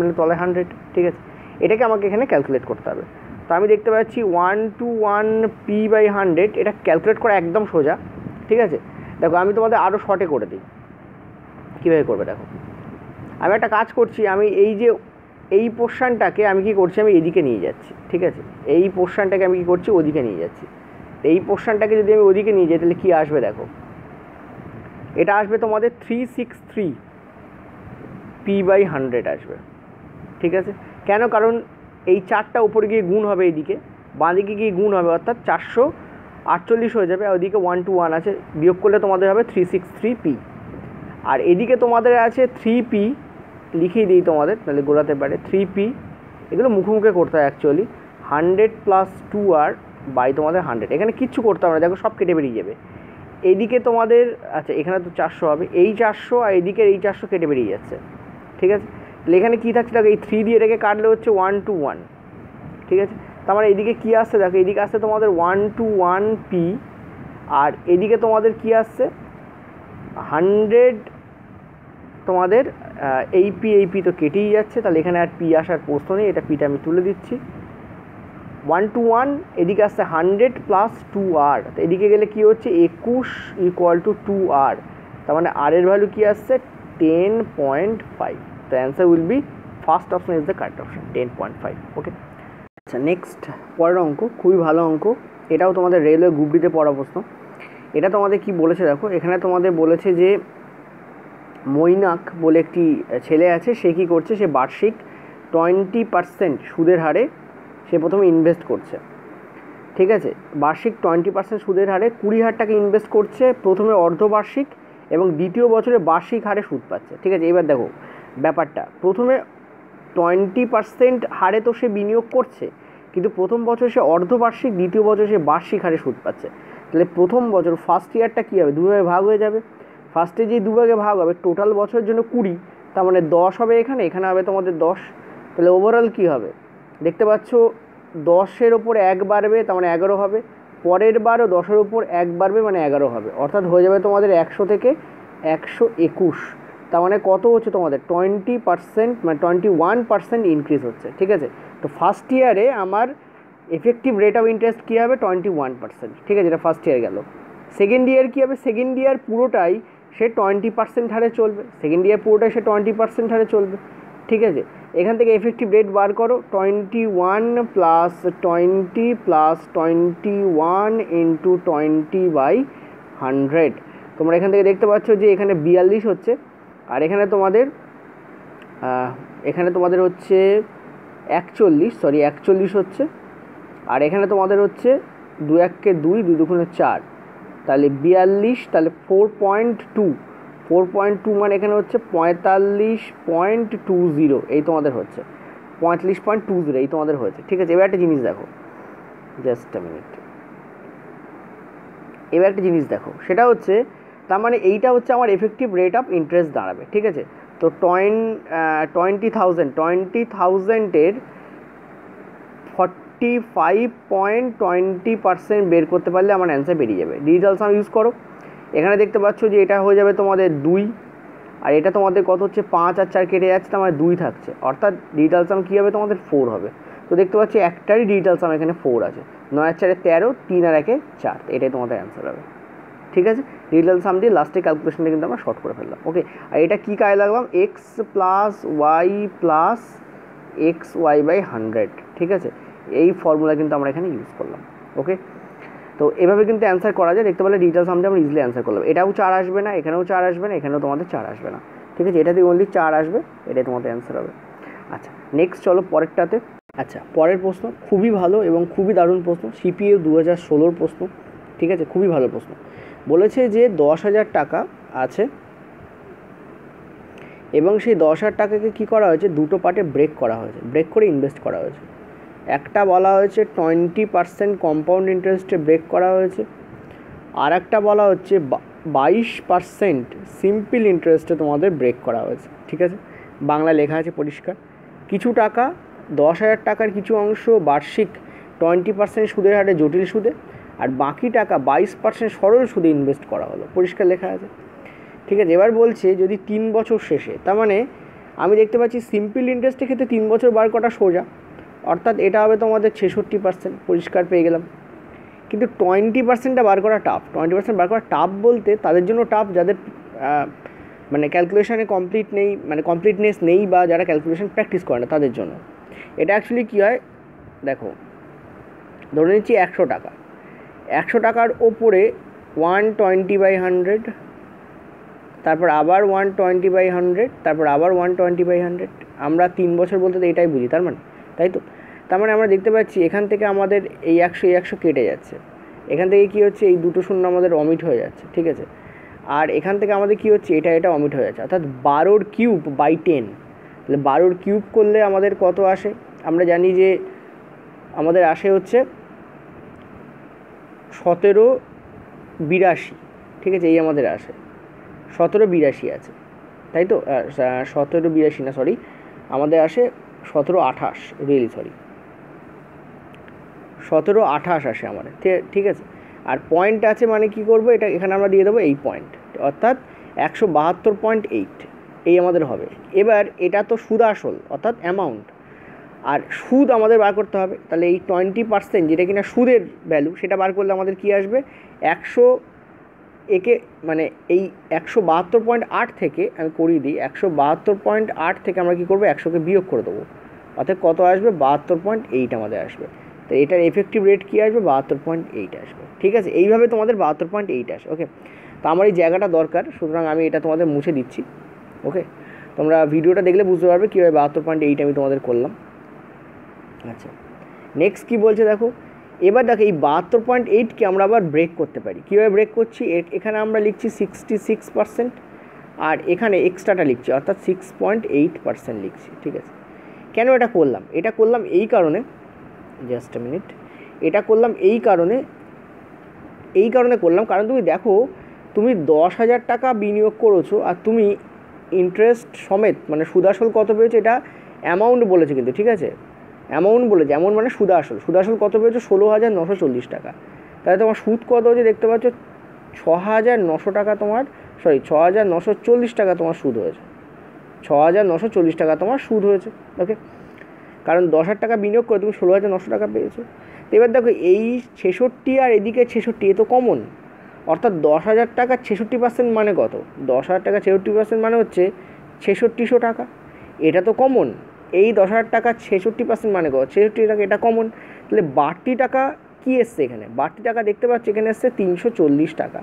মানে তলায় 100, ঠিক আছে। এটাকে আমাকে এখানে ক্যালকুলেট করতে হবে। তো আমি দেখতে পাচ্ছি 1/1 P/100, এটা ক্যালকুলেট করা একদম সোজা, ঠিক আছে। দেখো আমি তোমাদের আরও শর্টে করে দিই, কীভাবে করবে দেখো। আমি একটা কাজ করছি, আমি এই পোর্শনটাকে আমি কী করছি, আমি এদিকে নিয়ে যাচ্ছি, ঠিক আছে। এই পোর্শনটাকে আমি কী করছি, ওদিকে নিয়ে যাচ্ছি। এই পোর্শনটাকে যদি আমি ওদিকে নিয়ে যাই তাহলে কী আসবে দেখো, এটা আসবে তোমাদের 363 P/100 আসবে, ঠিক আছে। কেন, কারণ এই 4টা উপরে গিয়ে গুণ হবে, এইদিকে বাঁদিকে গিয়ে গুণ হবে, অর্থাৎ 448 হয়ে যাবে। আর ওইদিকে 1 to 1 আছে, বিয়োগ করলে তোমাদের হবে 363 P। আর এদিকে তোমাদের আছে 3P, লিখিয়ে দিই তোমাদের, তাহলে গোলাতে পারে 3P, এগুলো মুখে করতে হয় অ্যাকচুয়ালি। 100 + 2R বাই তোমাদের 100, এখানে কিচ্ছু করতে হবে না, দেখো সব কেটে বেরিয়ে যাবে। এইদিকে তোমাদের আচ্ছা এখানে তো 400 হবে, এই 400 আর এইদিকের এই 400 কেটে বেরিয়ে যাচ্ছে, ঠিক আছে। তাহলে এখানে কী থাকছে দেখো, এই 3 দিয়ে এটাকে কাটলে হচ্ছে 1 to 1, ঠিক আছে। তার মানে এইদিকে কী আসছে দেখো, এইদিকে আসছে তোমাদের 1 to 1 P, আর এদিকে তোমাদের কী আসছে 100, তোমাদের এই পি তো কেটেই যাচ্ছে, তাহলে এখানে আর পি আসার প্রশ্ন নেই, এটা পিটা আমি তুলে দিচ্ছি। 1 to 1, এদিকে আসছে 100 + 2R, তো এদিকে গেলে কী হচ্ছে 21 = 2R, তার মানে আর এর ভ্যালু কী আসছে 10.5। তো answer will be first option is the correct option, 10.5। ওকে, আচ্ছা নেক্সট পরের অঙ্ক, খুবই ভালো অঙ্ক, এটাও তোমাদের রেলওয়ে গ্রুপ ডিতে পড়া প্রশ্ন। এটা তোমাদের কি বলেছে দেখো, এখানে তোমাদের বলেছে যে মৈনাক বলে একটি ছেলে আছে, সে কী করছে, সে বার্ষিক 20% সুদের হারে সে প্রথমে ইনভেস্ট করছে, ঠিক আছে। বার্ষিক 20% সুদের হারে 20,000 টাকা ইনভেস্ট করছে, প্রথমে অর্ধবার্ষিক এবং দ্বিতীয় বছরে বার্ষিক হারে সুদ পাচ্ছে, ঠিক আছে। এবার দেখো ব্যাপারটা, প্রথমে 20% হারে তো সে বিনিয়োগ করছে, কিন্তু প্রথম বছর সে অর্ধবার্ষিক, দ্বিতীয় বছর সে বার্ষিক হারে সুদ পাচ্ছে। তাহলে প্রথম বছর ফার্স্ট ইয়ারটা কী হবে, 2 ভাগে ভাগ হয়ে যাবে। ফার্স্টে যে 2 ভাগে ভাগ হবে, টোটাল বছরের জন্য 20, তার মানে 10 হবে, এখানে হবে তোমাদের 10। তাহলে ওভারঅল কী হবে দেখতে পাচ্ছ, 10-এর ওপর 1 বাড়বে, তার মানে 11 হবে। পরের বারও 10-এর ওপর 1 বাড়বে, মানে 11 হবে, অর্থাৎ হয়ে যাবে তোমাদের 100 থেকে 121। তার মানে কত হচ্ছে তোমাদের 20%, মানে 21% ইনক্রিজ হচ্ছে, ঠিক আছে। তো ফার্স্ট ইয়ারে আমার এফেক্টিভ রেট অফ ইন্টারেস্ট কী হবে 21%, ঠিক আছে, এটা ফার্স্ট ইয়ার গেল। সেকেন্ড ইয়ার কী হবে, সেকেন্ড ইয়ার পুরোটাই সে 20% হারে চলবে, সে 20% হারে চলবে, ঠিক আছে। এখান থেকে এফেক্টিভ রেট বার করো, 21 + 20 + 21 × 20/100। তোমরা এখান থেকে দেখতে পাচ্ছ যে এখানে 42 হচ্ছে, আর এখানে তোমাদের হচ্ছে 41 হচ্ছে, আর এখানে তোমাদের হচ্ছে 2 × 1 = 2, 2 × 2 = 4, তাহলে 42, তাহলে 4.2 মানে এখানে হচ্ছে 45.20, এই তোমাদের হচ্ছে 45.20, এই তোমাদের হয়েছে, ঠিক আছে। এবার একটা জিনিস দেখো, জাস্ট আ মিনিট, এবার একটা জিনিস দেখো, সেটা হচ্ছে তার মানে এইটা হচ্ছে আমার এফেক্টিভ রেট অফ ইন্টারেস্ট দাঁড়াবে, ঠিক আছে। তো 20,000-এর 45.20% বের করতে পারলে আমার অ্যান্সার বেরিয়ে যাবে। ডিজিটাল সাম ইউজ করো, এখানে দেখতে পাচ্ছ যে এটা হয়ে যাবে তোমাদের 2, আর এটা তোমাদের কত হচ্ছে 5 আর 4 কেটে যাচ্ছে, তো আমার 2 থাকছে, অর্থাৎ ডিজিটাল সাম কী হবে তোমাদের 4 হবে। তো দেখতে পাচ্ছি একটারই ডিজিটাল সাম এখানে 4 আছে, 9 আর 4 13, 3 আর 1 4, এটাই তোমাদের অ্যান্সার হবে, ঠিক আছে। ডিজিটাল সাম দিয়ে লাস্টে ক্যালকুলেশনটা কিন্তু আমরা শর্ট করে ফেললাম, ওকে। আর এটা কী কাজে লাগলাম, x + y + xy/100, ঠিক আছে। এই ফর্মুলা কিন্তু আমরা এখানে ইউজ করলাম, ওকে। তো এভাবে কিন্তু অ্যান্সার করা যায়, দেখতে পেলে ডিজিটাল সামটা আমরা ইজিলি অ্যান্সার করলাম। এটাও 4 আসবে না, এখানেও 4 আসবে না, এখানেও তোমাদের 4 আসবে না, ঠিক আছে। এটাতে অনলি 4 আসবে, এটাই তোমাদের অ্যান্সার হবে। আচ্ছা নেক্সট চলো পরেরটাতে। আচ্ছা, পরের প্রশ্ন খুবই ভালো এবং খুবই দারুণ প্রশ্ন, সিপিএ 2016 প্রশ্ন, ঠিক আছে, খুবই ভালো প্রশ্ন। বলেছে যে 10,000 টাকা আছে এবং সেই 10,000 টাকাকে কী করা হয়েছে, দুটো পার্টে ব্রেক করা হয়েছে, ব্রেক করে ইনভেস্ট করা হয়েছে। একটা বলা হয়েছে 20% কম্পাউন্ড ইন্টারেস্টে ব্রেক করা হয়েছে, আর একটা বলা হচ্ছে 22% সিম্পল ইন্টারেস্টে তোমাদের ব্রেক করা হয়েছে, ঠিক আছে, বাংলা লেখা আছে পরিষ্কার। কিছু টাকা 10,000 টাকার কিছু অংশ বার্ষিক 20% সুদের হারে জটিল সুদে, আর বাকি টাকা 22% সরল সুদে ইনভেস্ট করা হলো, পরিষ্কার লেখা আছে, ঠিক আছে। এবার বলছে যদি 3 বছর শেষে, তার মানে আমি দেখতে পাচ্ছি সিম্পল ইন্টারেস্টের ক্ষেত্রে 3 বছর বার করা সোজা, অর্থাৎ এটা হবে তোমাদের 66%, পরিষ্কার পেয়ে গেলাম। কিন্তু 20%টা বার করা টাফ, 20% বার করা টাফ বলতে তাদের জন্য টাফ যাদের মানে ক্যালকুলেশানে কমপ্লিটনেস নেই বা যারা ক্যালকুলেশন প্র্যাকটিস করে না তাদের জন্য। এটা অ্যাকচুয়ালি কী হয় দেখো, ধরে নিচ্ছি 100 টাকা, 100 টাকার ওপরে 120/100, তারপর আবার 120/100, তারপর আবার 120/100, আমরা 3 বছর বলতে তো এটাই বুঝি, তার মানে, তাই তো। তার মানে আমরা দেখতে পাচ্ছি এখান থেকে আমাদের এই 100 কেটে যাচ্ছে, এখান থেকে কী হচ্ছে, এই দুটো শূন্য আমাদের অমিট হয়ে যাচ্ছে, ঠিক আছে, আর এখান থেকে আমাদের কী হচ্ছে, এটা অমিট হয়ে যাচ্ছে, অর্থাৎ 12/3 তাহলে 12 করলে আমাদের কত আসে, আমরা জানি যে আমাদের আসে হচ্ছে 1782, ঠিক আছে, এই আমাদের আসে 1782 আছে, তাই তো, 1782 না, সরি, আমাদের আসে 1728, রিয়েলি সরি, 1728 আসে আমাদের, ঠিক আছে। আর পয়েন্ট আছে মানে কি করব, এটা এখানে আমরা দিয়ে দেবো এই পয়েন্ট, অর্থাৎ 172.8 এই আমাদের হবে। এবার এটা তো সুদ আসল অর্থাৎ অ্যামাউন্ট, আর সুদ আমাদের বার করতে হবে, তাহলে এই 20% যেটা কিনা সুদের ভ্যালু সেটা বার করলে আমাদের কি আসবে, 100 একে মানে এই 172.8 থেকে আমি করিয়ে দিই, 172.8 থেকে আমরা কী করবো, 100কে বিয়োগ করে দেবো, অর্থাৎ কত আসবে, 72.8 আমাদের আসবে। তো এটার এফেক্টিভ রেট কী আসবে, 72.8 আসবে, ঠিক আছে। এইভাবে তোমাদের 72.8 আসে, ওকে। তো আমার এই জায়গাটা দরকার, সুতরাং আমি এটা তোমাদের মুছে দিচ্ছি, ওকে। তোমরা ভিডিওটা দেখলে বুঝতে পারবে কীভাবে 72.8 আমি তোমাদের করলাম। আচ্ছা, নেক্সট কী বলছে দেখো, এবার দেখো এই 72.8কে আমরা আবার ব্রেক করতে পারি, কীভাবে ব্রেক করছি, এখানে আমরা লিখছি 66% আর এখানে এক্সট্রাটা লিখছি অর্থাৎ 6.8% লিখছি, ঠিক আছে। কেন এটা করলাম, এটা করলাম এই কারণে, জাস্ট আ মিনিট, এটা করলাম এই কারণে করলাম, কারণ তুমি দেখো তুমি 10,000 টাকা বিনিয়োগ করেছো আর তুমি ইন্টারেস্ট সমেত মানে সুদাসল কত পেয়েছো, এটা অ্যামাউন্ট বলেছে কিন্তু, ঠিক আছে, অ্যামাউন্ট বলেছে, অ্যামাউন্ট মানে সুদাসল কত পেয়েছো, 16,940 টাকা, তাহলে তোমার সুদ কত হচ্ছে দেখতে পাচ্ছ 6,900 টাকা, তোমার 6,940 টাকা তোমার সুদ হয়েছে, 6,940 টাকা তোমার সুদ হয়েছে, ওকে। কারণ 10,000 টাকা বিনিয়োগ করে তুমি 16,900 টাকা পেয়েছো। তো এবার দেখো এই 66 আর এদিকে 66 এ তো কমন, অর্থাৎ 10,000 টাকা 66% মানে কত, 10,000 টাকা 66% মানে হচ্ছে 6,600 টাকা, এটা তো কমন। এই 10,000 টাকা 66% মানে কত, 66 টাকা, এটা কমন। তাহলে বাড়তি টাকা কী এসছে এখানে, বাড়তি টাকা দেখতে পাচ্ছি এখানে এসছে 340 টাকা।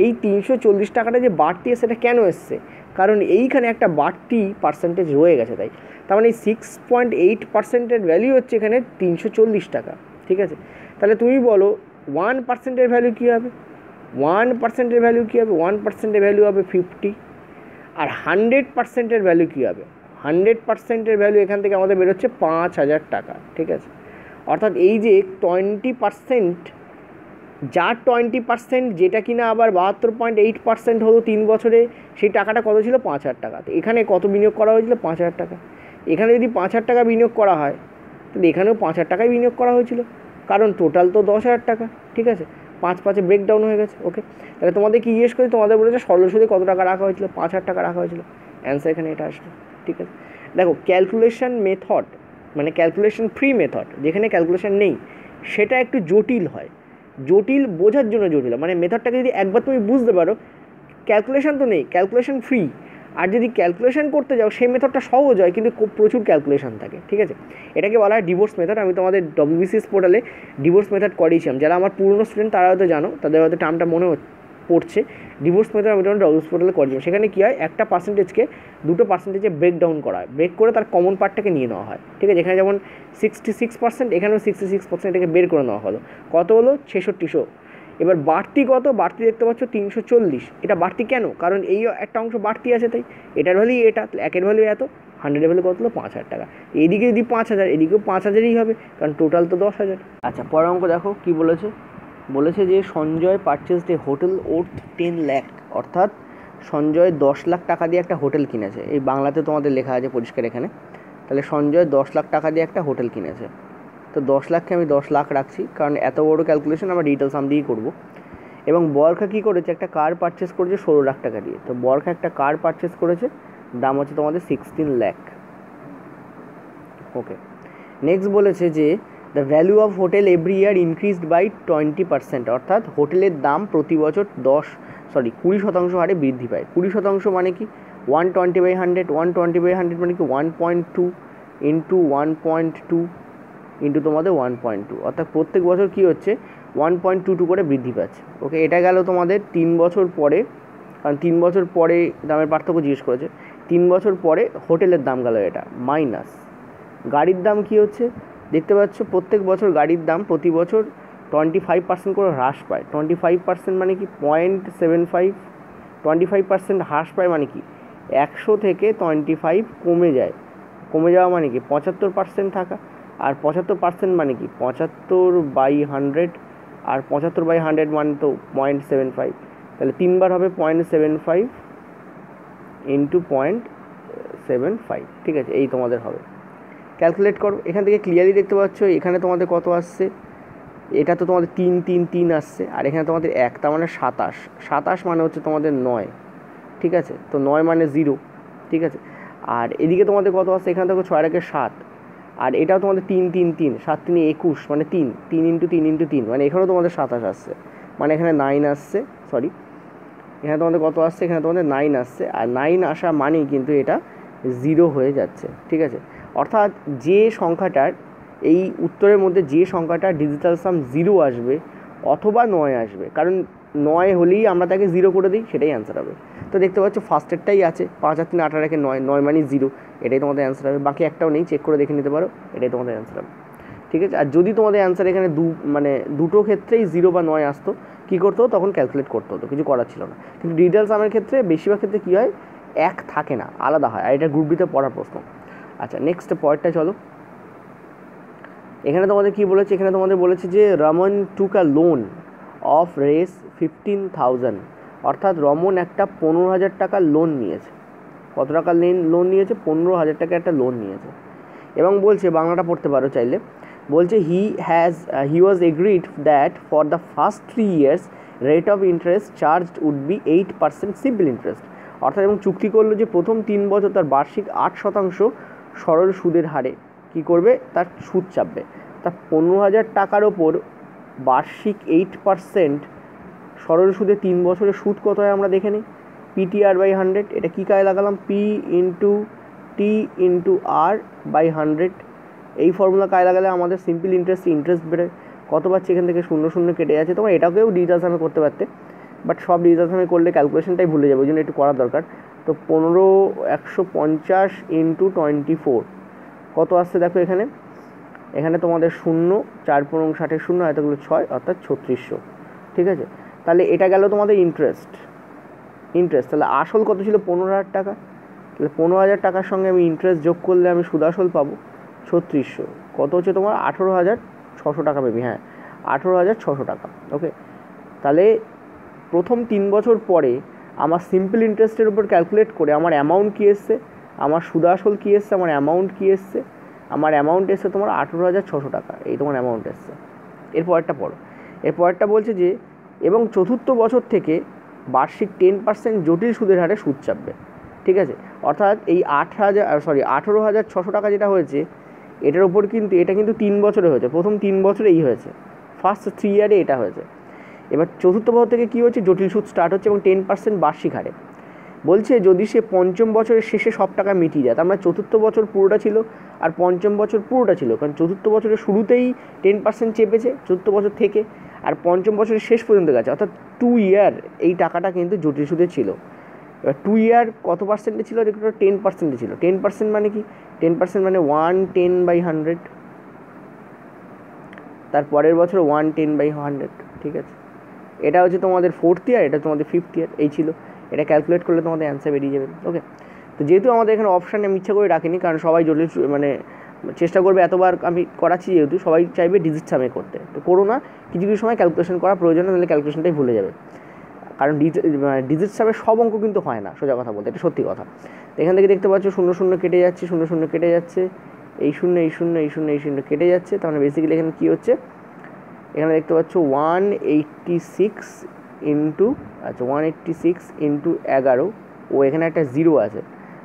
এই 340 টাকাটা যে বাড়তি এসছে এটা কেন এসছে, কারণ এইখানে একটা বাড়তি পার্সেন্টেজ রয়ে গেছে, তাই। তার মানে এই 6.8%-এর ভ্যালু হচ্ছে এখানে 340 টাকা, ঠিক আছে। তাহলে তুমি বলো 1%-এর ভ্যালু কী হবে, 1%-এর ভ্যালু কী হবে, 1%-এর ভ্যালু হবে 50, আর 100%-এর ভ্যালু কী হবে, 100%-এর ভ্যালু এখান থেকে আমাদের বেরোচ্ছে 5,000 টাকা, ঠিক আছে। অর্থাৎ এই যে 20%, যার 20% যেটা কিনা আবার 72.8% হলো 3 বছরে, সেই টাকাটা কত ছিল, 5,000 টাকা। তো এখানে কত বিনিয়োগ করা হয়েছিল, 5,000 টাকা। এখানে যদি 5,000 টাকা বিনিয়োগ করা হয় তাহলে এখানেও 5,000 টাকাই বিনিয়োগ করা হয়েছিল, কারণ টোটাল তো 10,000 টাকা, ঠিক আছে, 5 ব্রেকডাউন হয়ে গেছে, ওকে। তাহলে তোমাদের কি জিজ্ঞেস করি, তোমাদের বলেছে সরল সুদে কত টাকা রাখা হয়েছিল, 5,000 টাকা রাখা হয়েছিল, অ্যান্সার এখানে এটা আসবে, ঠিক আছে। দেখো ক্যালকুলেশন মেথড মানে ক্যালকুলেশন ফ্রি মেথড, যেখানে ক্যালকুলেশন নেই সেটা একটু জটিল হয়, জটিল বোঝার জন্য জটিল, মানে মেথডটাকে যদি একবার তুমি বুঝতে পারো, ক্যালকুলেশন তো নেই, ক্যালকুলেশন ফ্রি, আর যদি ক্যালকুলেশন করতে যাও সেই মেথডটা সহজ হয় কিন্তু প্রচুর ক্যালকুলেশন থাকে, ঠিক আছে। এটাকে বলা হয় ডিভোর্স মেথড। আমি তোমাদের WBCS পোর্টালে ডিভোর্স মেথড করিয়েছিলাম, যারা আমার পুরনো স্টুডেন্ট তারা হয়তো জানো, তাদের হয়তো টার্মটা মনে পড়ছে ডিভোর্স মেথড আমি ডব্লিউএস পোর্টালে করে দেবো। সেখানে কী হয়, একটা পার্সেন্টেজকে দুটো পার্সেন্টেজে ব্রেক ডাউন করা হয়, ব্রেক করে তার কমন পার্টটাকে নিয়ে নেওয়া হয়। ঠিক আছে, এখানে যেমন 66%, এখানেও 66% এটাকে বের করে নেওয়া হলো। কত হলো? 6600। এবার বাড়তি কত? বাড়তি দেখতে পাচ্ছ 340। এটা বাড়তি কেন? কারণ এই একটা অংশ বাড়তি আছে, তাই এটার ভ্যালু এটা, একের ভ্যালু এত, 100-এর ভ্যালু কত হলো? 5000 টাকা। এইদিকে যদি 5000, এদিকেও 5000ই হবে, কারণ টোটাল তো 10,000। আচ্ছা, পরের অঙ্ক দেখো কী বলেছে। বলেছে যে সঞ্জয় পারচেসড এ হোটেল ওর্থ 10 লাখ, অর্থাৎ সঞ্জয় 10 লাখ টাকা দিয়ে একটা হোটেল কিনেছে। এই বাংলাতে তোমাদের লেখা আছে পরিষ্কার এখানে। তাহলে সঞ্জয় 10 লাখ টাকা দিয়ে একটা হোটেল কিনেছে। তো 10 লাখকে আমি 10 লাখ রাখছি, কারণ এত বড় ক্যালকুলেশন আমরা ডিটেল সাম দিয়েই করবো। এবং বরখা কী করেছে? একটা কার পারচেস করেছে 16 লাখ টাকা দিয়ে। তো বরখা একটা কার পারচেস করেছে, দাম হচ্ছে তোমাদের 16 লাখ। ওকে, নেক্সট বলেছে যে the value of hotel every year increased by 20%, অর্থাৎ হোটেলের দাম প্রতি বছর 20% হারে বৃদ্ধি পায়। 20% মানে কি? 120/100, 120/100 মানে কি 1.2 ইন্টু 1.2 ইন্টু তোমাদের 1.2, অর্থাৎ প্রত্যেক বছর কী হচ্ছে? 1.22 করে বৃদ্ধি পাচ্ছে। ওকে, এটা গেল তোমাদের 3 বছর পরে, কারণ 3 বছর পরে দামের পার্থক্য জিজ্ঞেস করেছে। 3 বছর পরে হোটেলের দাম গেল এটা, মাইনাস গাড়ির দাম কী হচ্ছে দেখতে পাচ্ছ, প্রত্যেক বছর গাড়ির দাম প্রতি বছর 25% করে হ্রাস পায়। 25% মানে কি 0.75, 25% হ্রাস পায় মানে কি 100 থেকে 25 কমে যায়। কমে যাওয়া মানে কি 75% থাকা, আর 75% মানে কি 75/100, আর 75/100 মানে তো 0.75, তাহলে 3 বার হবে 0.75 ইন্টু 0.75। ঠিক আছে, এই তোমাদের হবে। ক্যালকুলেট করো, এখান থেকে ক্লিয়ারলি দেখতে পাচ্ছ এখানে তোমাদের কত আসছে। এটা তো তোমাদের 3 3 3 আসছে, আর এখানে তোমাদের 1, তার মানে 27। 27 মানে হচ্ছে তোমাদের 9। ঠিক আছে, তো 9 মানে 0। ঠিক আছে, আর এদিকে তোমাদের কত আসছে? এখানে দেখো 6 এর 7, আর এটাও তোমাদের 3 3 3, 7 3 21 মানে 3 3 ইন্টু 3 ইন্টু 3, মানে এখানেও তোমাদের 27 আসছে, মানে এখানে 9 আসছে। সরি, এখানে তোমাদের কত আসছে? এখানে তোমাদের 9 আসছে, আর 9 আসা মানেই কিন্তু এটা 0 হয়ে যাচ্ছে। ঠিক আছে, অর্থাৎ যে সংখ্যাটার এই উত্তরের মধ্যে যে সংখ্যাটা ডিজিটাল সাম 0 আসবে অথবা 9 আসবে, কারণ 9 হলেই আমরা তাকে 0 করে দিই, সেটাই অ্যান্সার হবে। তো দেখতে পাচ্ছ ফার্স্টেরটাই আছে, 5 আর 3 18 কে 9, 9 মানে 0, এটাই তোমাদের অ্যান্সার হবে। বাকি একটাও নেই, চেক করে দেখে নিতে পারো, এটাই তোমাদের অ্যান্সার হবে। ঠিক আছে, আর যদি তোমাদের অ্যান্সার এখানে দুটো ক্ষেত্রেই 0 বা 9 আসতো, কী করতে হতো? তখন ক্যালকুলেট করতে হতো, কিছু করার ছিল না। কিন্তু ডিটেল সামের ক্ষেত্রে বেশিরভাগ ক্ষেত্রে কী হয়, 1 থাকে না, আলাদা হয়, আর এটা গ্রুপ ডিতে পড়ার প্রশ্ন। আচ্ছা, নেক্সট পয়েন্টটা চলো। এখানে তোমাদের কী বলেছে? এখানে তোমাদের বলেছে যে রমন টুক আ লোন অফ রেস 15,000, অর্থাৎ রমন একটা 15,000 টাকার লোন নিয়েছে। কত টাকার লোন নিয়েছে? 15,000 টাকা একটা লোন নিয়েছে। এবং বলছে, বাংলাটা পড়তে পারো চাইলে, বলছে he was agreed that for the first 3 years rate of interest charged would be 8% simple interest, অর্থাৎ এবং চুক্তি করলো যে প্রথম 3 বছর তার বার্ষিক 8% সরল সুদের হারে কী করবে? তার সুদ চাপবে। তার 15,000 টাকার ওপর বার্ষিক 8% সরল সুদে 3 বছরের সুদ কত হয় আমরা দেখে নিই। PTR/100, এটা কী কাজে লাগালাম? P into T into R/100, এই ফর্মুলা কাজে লাগালে আমাদের সিম্পল ইন্টারেস্ট বেরোয়। কত পাচ্ছে? এখান থেকে 0 0 কেটে যাচ্ছে। তোমরা এটাকেও ডিজিটাল সামে করতে পারতে, বাট সব ডিজিটাল সামে করলে ক্যালকুলেশনটাই ভুলে যাবে, ওই জন্য একটু করার দরকার। তো 15,150 ইন্টু 24 কত আসছে দেখো এখানে। এখানে তোমাদের 0, 4 15 60 0, এতগুলো 6, অর্থাৎ 3600। ঠিক আছে, তাহলে এটা গেল তোমাদের ইন্টারেস্ট। তাহলে আসল কত ছিল? 15,000 টাকা। তাহলে 15,000 টাকার সঙ্গে আমি ইন্টারেস্ট যোগ করলে আমি সুদ আসল পাবো 3600। কত হচ্ছে তোমার? 18,600 টাকা পাবি। হ্যাঁ, 18,600 টাকা। ওকে, তাহলে প্রথম 3 বছর পরে আমার সিম্পল ইন্টারেস্টের উপর ক্যালকুলেট করে আমার অ্যামাউন্ট কী এসছে, আমার সুদ আসল কী এসছে, আমার অ্যামাউন্ট কী এসছে, আমার অ্যামাউন্ট এসছে তোমার 18,600 টাকা, এই তোমার অ্যামাউন্ট এসছে। এরপরটা পড়ো। এরপরটা বলছে যে এবং চতুর্থ বছর থেকে বার্ষিক 10% জটিল সুদের হারে সুদ চাপবে। ঠিক আছে, অর্থাৎ এই 18,600 টাকা যেটা হয়েছে, এটার উপর কিন্তু এটা কিন্তু 3 বছরে হয়েছে। প্রথম 3 বছরে এই হয়েছে, ফার্স্ট 3 ইয়ারে এটা হয়েছে। এবার চতুর্থ বছর থেকে কী হচ্ছে? জটিল সুদ স্টার্ট হচ্ছে এবং 10% বার্ষিক হারে। বলছে যদি সে পঞ্চম বছরের শেষে সব টাকা মিটিয়ে যায়, তার মানে চতুর্থ বছর পুরোটা ছিল আর পঞ্চম বছর পুরোটা ছিল, কারণ চতুর্থ বছরের শুরুতেই 10% চেপেছে চতুর্থ বছর থেকে, আর পঞ্চম বছরের শেষ পর্যন্ত গেছে, অর্থাৎ 2 ইয়ার এই টাকাটা কিন্তু জটিল সুদে ছিল। এবার 2 ইয়ার কত পার্সেন্টে ছিল? দেখো 10% ছিল। 10% মানে কি? 10% মানে 110/100, তার পরের বছর 110/100, ঠিক আছে। এটা হচ্ছে তোমাদের 4th ইয়ার, এটা তোমাদের 5th ইয়ার, এই ছিল। এটা ক্যালকুলেট করলে তোমাদের অ্যান্সার বেরিয়ে যাবে। ওকে, তো যেহেতু আমাদের এখানে অপশানে আমি ইচ্ছা করে রাখিনি, কারণ সবাই জটিল মানে চেষ্টা করবে, এতবার আমি করাচ্ছি যেহেতু সবাই চাইবে ডিজিট সামে করতে, তো করো না, কিছু কিছু সময় ক্যালকুলেশন করা প্রয়োজন, নাহলে ক্যালকুলেশনটাই ভুলে যাবে। কারণ ডিজিট সামে সব অঙ্ক কিন্তু হয় না, সোজা কথা বলতে, এটা সত্যি কথা। তো এখান থেকে দেখতে পাচ্ছ 0 0 কেটে যাচ্ছে, 0 0 কেটে যাচ্ছে, এই 0 এই 0 এই 0 এই 0 কেটে যাচ্ছে। তার মানে বেসিক্যালি এখানে কী হচ্ছে, এখানে দেখতে পাচ্ছ 186 ইন্টু, আচ্ছা 186 ইন্টু 11, ও এখানে একটা 0 আছে,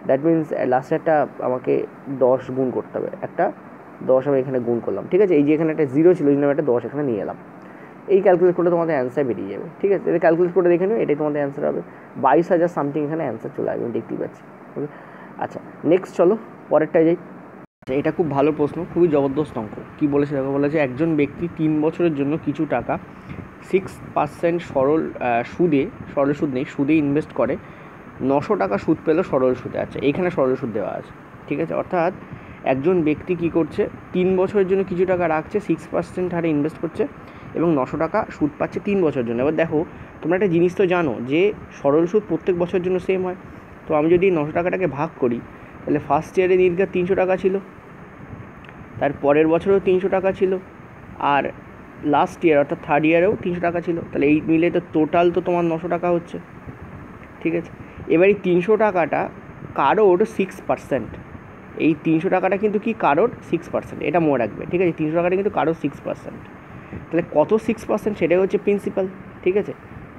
দ্যাট মিনস লাস্টে একটা আমাকে 10 গুণ করতে হবে, একটা 10 আমি এখানে গুণ করলাম, ঠিক আছে। এই যে এখানে একটা 0 ছিল, ওই জন্য আমি একটা 10 এখানে নিয়ে এলাম। এই ক্যালকুলেট করলে তোমাদের অ্যান্সার বেরিয়ে যাবে, ঠিক আছে। এটা ক্যালকুলেট করে দেখে নিও, এটাই তোমাদের অ্যান্সার হবে। 22,000 সামথিং এখানে অ্যান্সার চলে আসবে, আমি দেখতেই পাচ্ছি। ওকে, আচ্ছা নেক্সট চলো পরেরটায় যাই। আচ্ছা, এটা খুব ভালো প্রশ্ন, খুবই জবরদস্ত অঙ্ক। কী বলেছে দেখো, বলেছে একজন ব্যক্তি 3 বছরের জন্য কিছু টাকা 6% সরল সুদ নেই, সুদে ইনভেস্ট করে, 900 টাকা সুদ পেলো সরল সুদে। আচ্ছা, এইখানে সরল সুদ দেওয়া আছে, ঠিক আছে। অর্থাৎ একজন ব্যক্তি কী করছে, 3 বছরের জন্য কিছু টাকা রাখছে, 6% হারে ইনভেস্ট করছে এবং 900 টাকা সুদ পাচ্ছে 3 বছরের জন্য। এবার দেখো, তোমরা একটা জিনিস তো জানো যে সরল সুদ প্রত্যেক বছরের জন্য সেম হয়। তো আমি যদি 900 টাকাটাকে ভাগ করি, তাহলে ফার্স্ট ইয়ারে নির্ঘাত 300 টাকা ছিল, তার পরের বছরেও 300 টাকা ছিল, আর লাস্ট ইয়ার অর্থাৎ 3rd ইয়ারেও 300 টাকা ছিল। তাহলে এই মিলে তো টোটাল তো তোমার 900 টাকা হচ্ছে, ঠিক আছে। এবার এই 300 টাকাটা কারোর 6%, এই 300 টাকাটা কিন্তু কি কারোর 6%, এটা মনে রাখবে, ঠিক আছে। 300 টাকাটা কিন্তু কারোর 6%। তাহলে কত 6%? সেটাই হচ্ছে প্রিন্সিপাল, ঠিক আছে।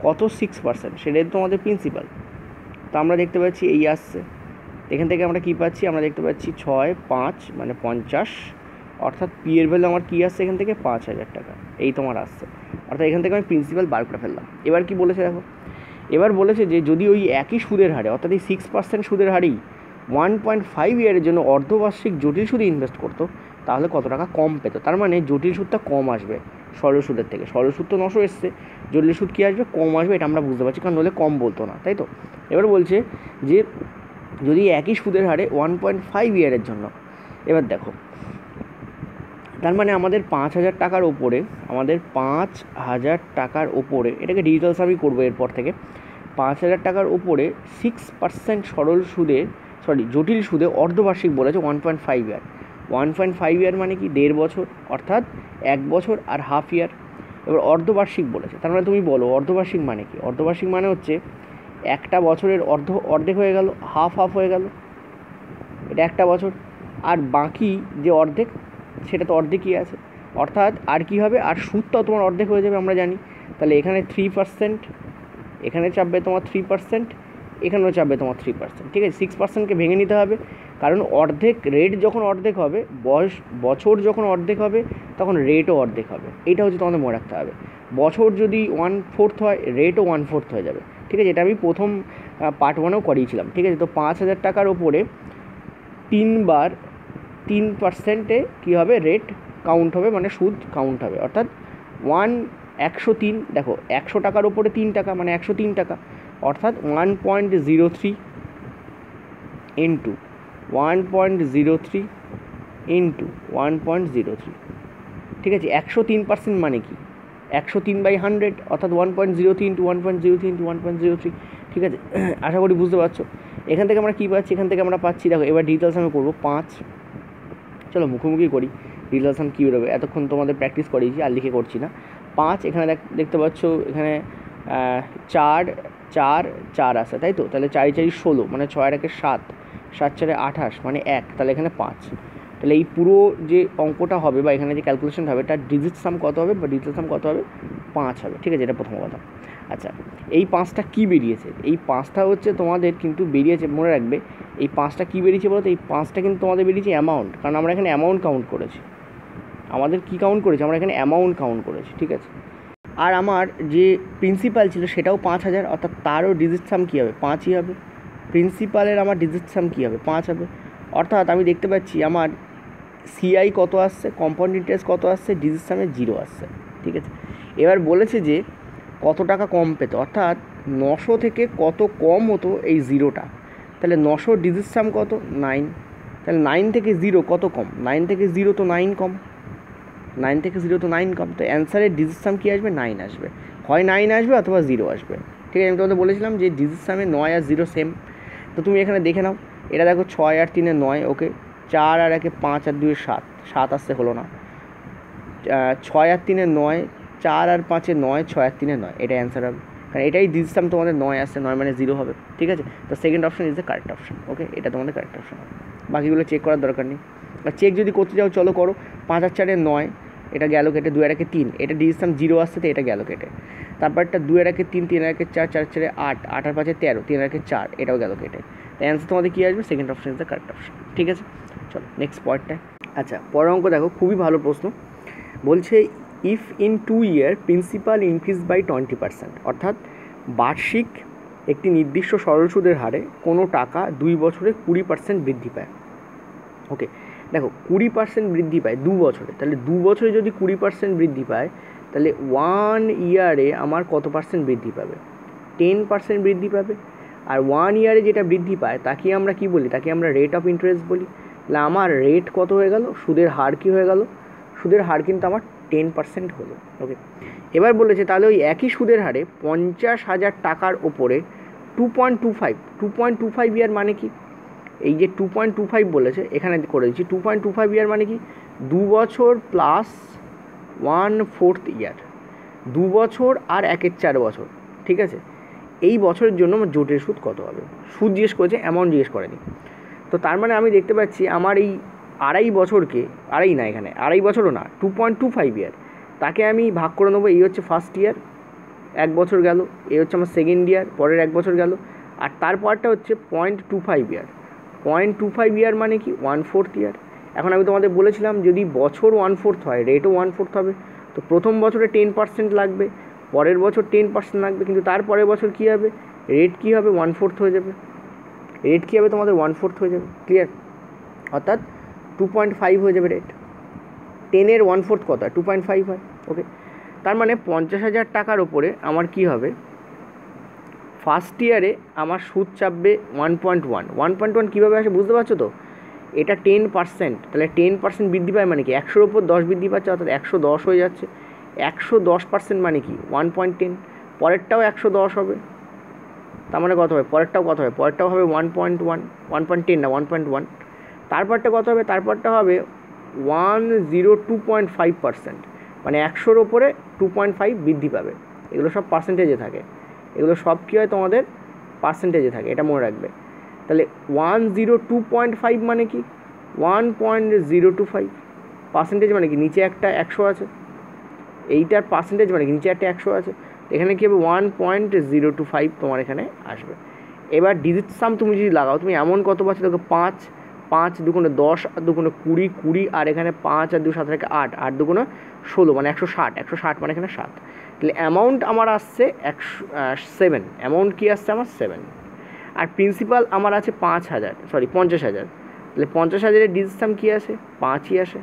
কত 6%? সেটাই তোমাদের প্রিন্সিপাল। তো আমরা দেখতে পাচ্ছি এই আসছে, এখান থেকে আমরা কী পাচ্ছি, আমরা দেখতে পাচ্ছি 6 5 মানে 50, অর্থাৎ পি এর ভ্যালু আমার কী আসছে এখান থেকে 5,000 টাকা, এই তোমার আসছে। অর্থাৎ এখান থেকে আমি প্রিন্সিপাল বার করে ফেললাম। এবার কি বলেছে দেখো, এবার বলেছে যে যদি ওই একই সুদের হারে, অর্থাৎ এই 6% সুদের হারেই 1.5 ইয়ারের জন্য অর্ধবার্ষিক জটিল সুদে ইনভেস্ট করতো, তাহলে কত টাকা কম পেত। তার মানে জটিল সুদটা কম আসবে সরল সুদের থেকে। সরল সুদ তো 900 এসছে, জটিল সুদ কী আসবে, কম আসবে, এটা আমরা বুঝতে পারছি, কারণ নইলে কম বলতো না, তাই তো। এবার বলছে যে যদি একই সুদের হারে 1.5 ইয়ারের জন্য, এবার দেখো তার মানে আমাদের 5,000 টাকার ওপরে, আমাদের 5,000 টাকার ওপরে, এটাকে ডিজিটাল সামই করবো এরপর থেকে, 5,000 টাকার ওপরে 6% সরল সুদে, জটিল সুদে অর্ধবার্ষিক বলেছে 1.5 ইয়ার। 1.5 ইয়ার মানে কি 1.5 বছর, অর্থাৎ 1 বছর আর হাফ ইয়ার। এবার অর্ধবার্ষিক বলেছে, তার মানে তুমি বলো অর্ধবার্ষিক মানে কি? অর্ধবার্ষিক মানে হচ্ছে একটা বছরের অর্ধেক হয়ে গেল, হাফ হয়ে গেল, এটা একটা বছর, আর বাকি যে অর্ধেক সেটা তো অর্ধেকই আছে, অর্থাৎ আর কি হবে, আর সুদটাও তোমার অর্ধেক হয়ে যাবে, আমরা জানি। তাহলে এখানে 3%, এখানে চাপবে তোমার 3%, এখানেও চাপবে তোমার 3%, ঠিক আছে। 6%কে ভেঙে নিতে হবে, কারণ অর্ধেক রেট যখন অর্ধেক হবে, বছর যখন অর্ধেক হবে, তখন রেটও অর্ধেক হবে। এইটা হচ্ছে তোমাদের মনে রাখতে হবে। বছর যদি 1/4 হয়, রেটও 1/4 হয়ে যাবে, ঠিক আছে। এটা আমি প্রথম পার্ট 1এও করিয়েছিলাম, ঠিক আছে। তো 5,000 টাকার ওপরে 3 বার 3%-এ কী হবে, রেট কাউন্ট হবে, মানে সুদ কাউন্ট হবে, অর্থাৎ 103, দেখো 100 টাকার ওপরে 3 টাকা মানে 103 টাকা, অর্থাৎ 1.03 ইন্টু 1.03 ইন্টু 1.03, ঠিক আছে। 103% মানে কি 103/100, অর্থাৎ 1.03 ইন্টু 1.03 ইন্টু 1.03, ঠিক আছে। আশা করি বুঝতে পারছো। এখান থেকে আমরা কী পাচ্ছি, এখান থেকে আমরা পাচ্ছি, দেখো এবার ডিজিটাল সামে করবো 5, চলো মুখোমুখি করি, ডিজিটাল সাম কী বেরোবে, এতক্ষণ তোমাদের প্র্যাকটিস করিয়েছি আর লিখে করছি না। 5 এখানে দেখতে পাচ্ছ, এখানে 4 4 4 আসে, তাই তো। তাহলে 4 4 16 মানে 6 আর 1 7, 7 4 28 মানে 1, তাহলে এখানে 5। তাহলে এই পুরো যে অঙ্কটা হবে বা এখানে যে ক্যালকুলেশনটা হবে, তার ডিজিট সাম কত হবে বা ডিজিটাল সাম কত হবে, 5 হবে, ঠিক আছে। এটা প্রথম কথা। আচ্ছা, এই 5টা কী বেরিয়েছে, এই 5টা হচ্ছে তোমাদের কিন্তু বেরিয়েছে, মনে রাখবে এই 5টা কী বেরিয়েছে বলো তো, এই 5টা কিন্তু তোমাদের বেরিয়েছে অ্যামাউন্ট, কারণ আমরা এখানে অ্যামাউন্ট কাউন্ট করেছি। আমাদের কী কাউন্ট করেছি, আমরা এখানে অ্যামাউন্ট কাউন্ট করেছি, ঠিক আছে। আর আমার যে প্রিন্সিপাল ছিল সেটাও 5,000, অর্থাৎ তারও ডিজিট সাম কী হবে, 5ই হবে। প্রিন্সিপালের আমার ডিজিট সাম কী হবে, 5 হবে। অর্থাৎ আমি দেখতে পাচ্ছি আমার সিআই কত আসছে, কম্পাউন্ড ইন্টারেস্ট কত আসছে, ডিজিট সামে 0 আসছে, ঠিক আছে। এবার বলেছে যে কত টাকা কম পেতো, অর্থাৎ 900 থেকে কত কম হতো এই জিরোটা। তাহলে 900 ডিজিট সাম কত 9, তাহলে 9 থেকে 0 কত কম, 9 থেকে 0 তো 9 কম, 9 থেকে 0 তো 9 কম, তো অ্যান্সারের ডিজিট সাম কী আসবে 9 আসবে, হয় 9 আসবে অথবা 0 আসবে। ঠিক আছে, আমি তোমাদের বলেছিলাম যে ডিজিট সামে 9 আর 0 সেম। তো তুমি এখানে দেখে নাও, এটা দেখো 6 আর 3 9, ওকে, 4 আর 1 5 আর 2 7, 7 আসতে হলো না, 6 আর 3 9, 4 আর 5 9, 6 আর 3 9, এটাই অ্যান্সার হবে, কারণ এটাই ডিজিট সাম তোমাদের 9 আসছে, 9 মানে 0 হবে। ঠিক আছে, তো second option is the correct option. Okay, এটা তোমাদের কারেক্ট অপশন, বাকিগুলো চেক করার দরকার নেই। আর চেক যদি করতে যাও চলো করো, 5 আর 4 9, এটা গেল কেটে, 2 আর 1 3, এটা ডিজিট সাম 0 আসছে তো এটা গেল কেটে। তারপরটা 2 আর 1 3, 3 আর 1 4, 4 4 8, 8 আর 5 13, 3 আর 1 4, এটাও গেল কেটে। অ্যান্সার তোমাদের কী আসবে, second option is the correct option. ঠিক আছে, চলো নেক্সট পয়েন্টটা। আচ্ছা, পরের অঙ্ক দেখো, খুবই ভালো প্রশ্ন। বলছে if in 2 year principal increase by 20%, অর্থাৎ বার্ষিক একটি নির্দিষ্ট সরল সুদের হারে কোনো টাকা 2 বছরে 20% বৃদ্ধি পায়। ওকে, দেখো 20% বৃদ্ধি পায় 2 বছরে, তাহলে 2 বছরে যদি 20% বৃদ্ধি পায়, তাহলে 1 ইয়ারে আমার কত পার্সেন্ট বৃদ্ধি পাবে, 10% বৃদ্ধি পাবে। আর 1 ইয়ারে যেটা বৃদ্ধি পায় তাকে আমরা কি বলি, তাকে আমরা রেট অফ ইন্টারেস্ট বলি। তাহলে আমার রেট কত হয়ে গেল, সুদের হার কী হয়ে গেল, সুদের হার কিন্তু আমার 10% হলো। ওকে, এবার বলেছে তাহলে ওই একই সুদের হারে 50,000 টাকার ওপরে 2.25 ইয়ার মানে কি, এই যে 2.25 বলেছে এখানে করে দিচ্ছি, 2.25 ইয়ার মানে কি 2 বছর প্লাস 1/4 ইয়ার, 2 বছর আর 1/4 বছর। ঠিক আছে, এই বছরের জন্য আমার জোটের সুদ কত হবে, সুদ জিজ্ঞেস করেছে, অ্যামাউন্ট জিজ্ঞেস করেনি। তো তার মানে আমি দেখতে পাচ্ছি আমার এই আড়াই বছরকে, আড়াই না এখানে আড়াই বছরও না, 2.25 ইয়ার, তাকে আমি ভাগ করে নেবো। এই হচ্ছে ফার্স্ট ইয়ার, 1 বছর গেল, এই হচ্ছে আমার সেকেন্ড ইয়ার, পরের 1 বছর গেল, আর তারপরটা হচ্ছে 0.25 ইয়ার। 0.25 ইয়ার মানে কি 1/4 ইয়ার। এখন আমি তোমাদের বলেছিলাম যদি বছর 1/4 হয়, রেটও 1/4 হবে, তো প্রথম বছরে 10% লাগবে, পরের বছর 10% লাগবে, কিন্তু তারপরের বছর কী হবে, রেট কী হবে 1/4 হয়ে যাবে, রেট কী হবে তোমাদের 1/4 হয়ে যাবে। ক্লিয়ার, অর্থাৎ 2.5 হয়ে যাবে রেট। 10-এর 1/4 কত হয়, 2.5 হয়। ওকে, তার মানে 50,000 টাকার ওপরে আমার কি হবে, ফার্স্ট ইয়ারে আমার সুদ চাপবে 1.1। 1.1 কীভাবে আসে বুঝতে পারছো তো, এটা 10%, তাহলে 10% বৃদ্ধি পায় মানে কি 100-র ওপর 10 বৃদ্ধি পাচ্ছে, অর্থাৎ 110 হয়ে যাচ্ছে। 110% মানে কি 1.10, পরেরটাও 110 হবে, তার মানে কত হবে, পরেরটাও কত হবে, পরেরটাও হবে 1.1, 1.10 না 1.1, তারপরটা কত হবে, তারপরটা হবে 102.5%, মানে 100-র ওপরে 2.5 বৃদ্ধি পাবে। এগুলো সব পার্সেন্টেজে থাকে, এগুলো সব কী হয় তোমাদের পার্সেন্টেজে থাকে, এটা মনে রাখবে। তাহলে 102.5 মানে কি 1.025, পার্সেন্টেজ মানে কি নিচে একটা 100 আছে, এইটার পার্সেন্টেজ মানে কি নিচে একটা 100 আছে, এখানে কী হবে 1.025 তোমার এখানে আসবে। এবার ডিজিট সাম তুমি যদি লাগাও, তুমি এমন কত পাচ্ছ দেখো, 5, 5 দুগুণে 10, আর দুগুণে 20, 20, আর এখানে 5 আর 2 7 থেকে 8, 8 দুগুণে 16, মানে 160, 160 মানে এখানে 7। তাহলে অ্যামাউন্ট আমার আসছে 7, অ্যামাউন্ট কী আসছে আমার 7, আর প্রিন্সিপাল আমার আছে 50,000, তাহলে 50,000-এর ডিজিট সাম কী আসে, 5ই আসে।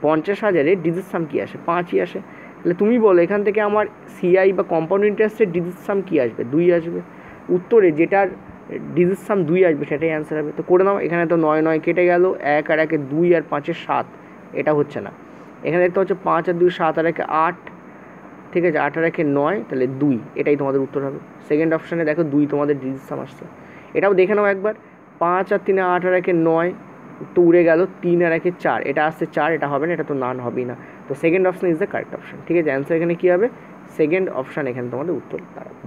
50,000-এর ডিজিট সাম কী আসে, 5ই আসে। তাহলে তুমি বলো এখান থেকে আমার সিআই বা কম্পাউন্ড ইন্টারেস্টের ডিজিট সাম কী আসবে, 2 আসবে। উত্তরে যেটার ডিজিট সাম 2 আসবে সেটাই অ্যান্সার হবে। তো করে নাও, এখানে তো 9 9 কেটে গেল, 1 আর 1 2 আর 5 7, এটা হচ্ছে না। এখানে দেখতে হচ্ছে 5 আর 2 7 আর 1 8, ঠিক আছে, 8 আর 1 9, তাহলে 2, এটাই তোমাদের উত্তর হবে। সেকেন্ড অপশানে দেখো 2 তোমাদের ডিজিট সাম আসছে। এটাও দেখে নাও একবার, 5 আর 3 8 আর 1 9, তো উড়ে গেল, 3 আর 1 4, এটা আসছে 4, এটা হবে না, এটা তো নান হবেই না। তো second option is the correct option. ঠিক আছে, অ্যান্সার এখানে কী হবে, সেকেন্ড অপশান এখানে তোমাদের উত্তর দাঁড়াবে।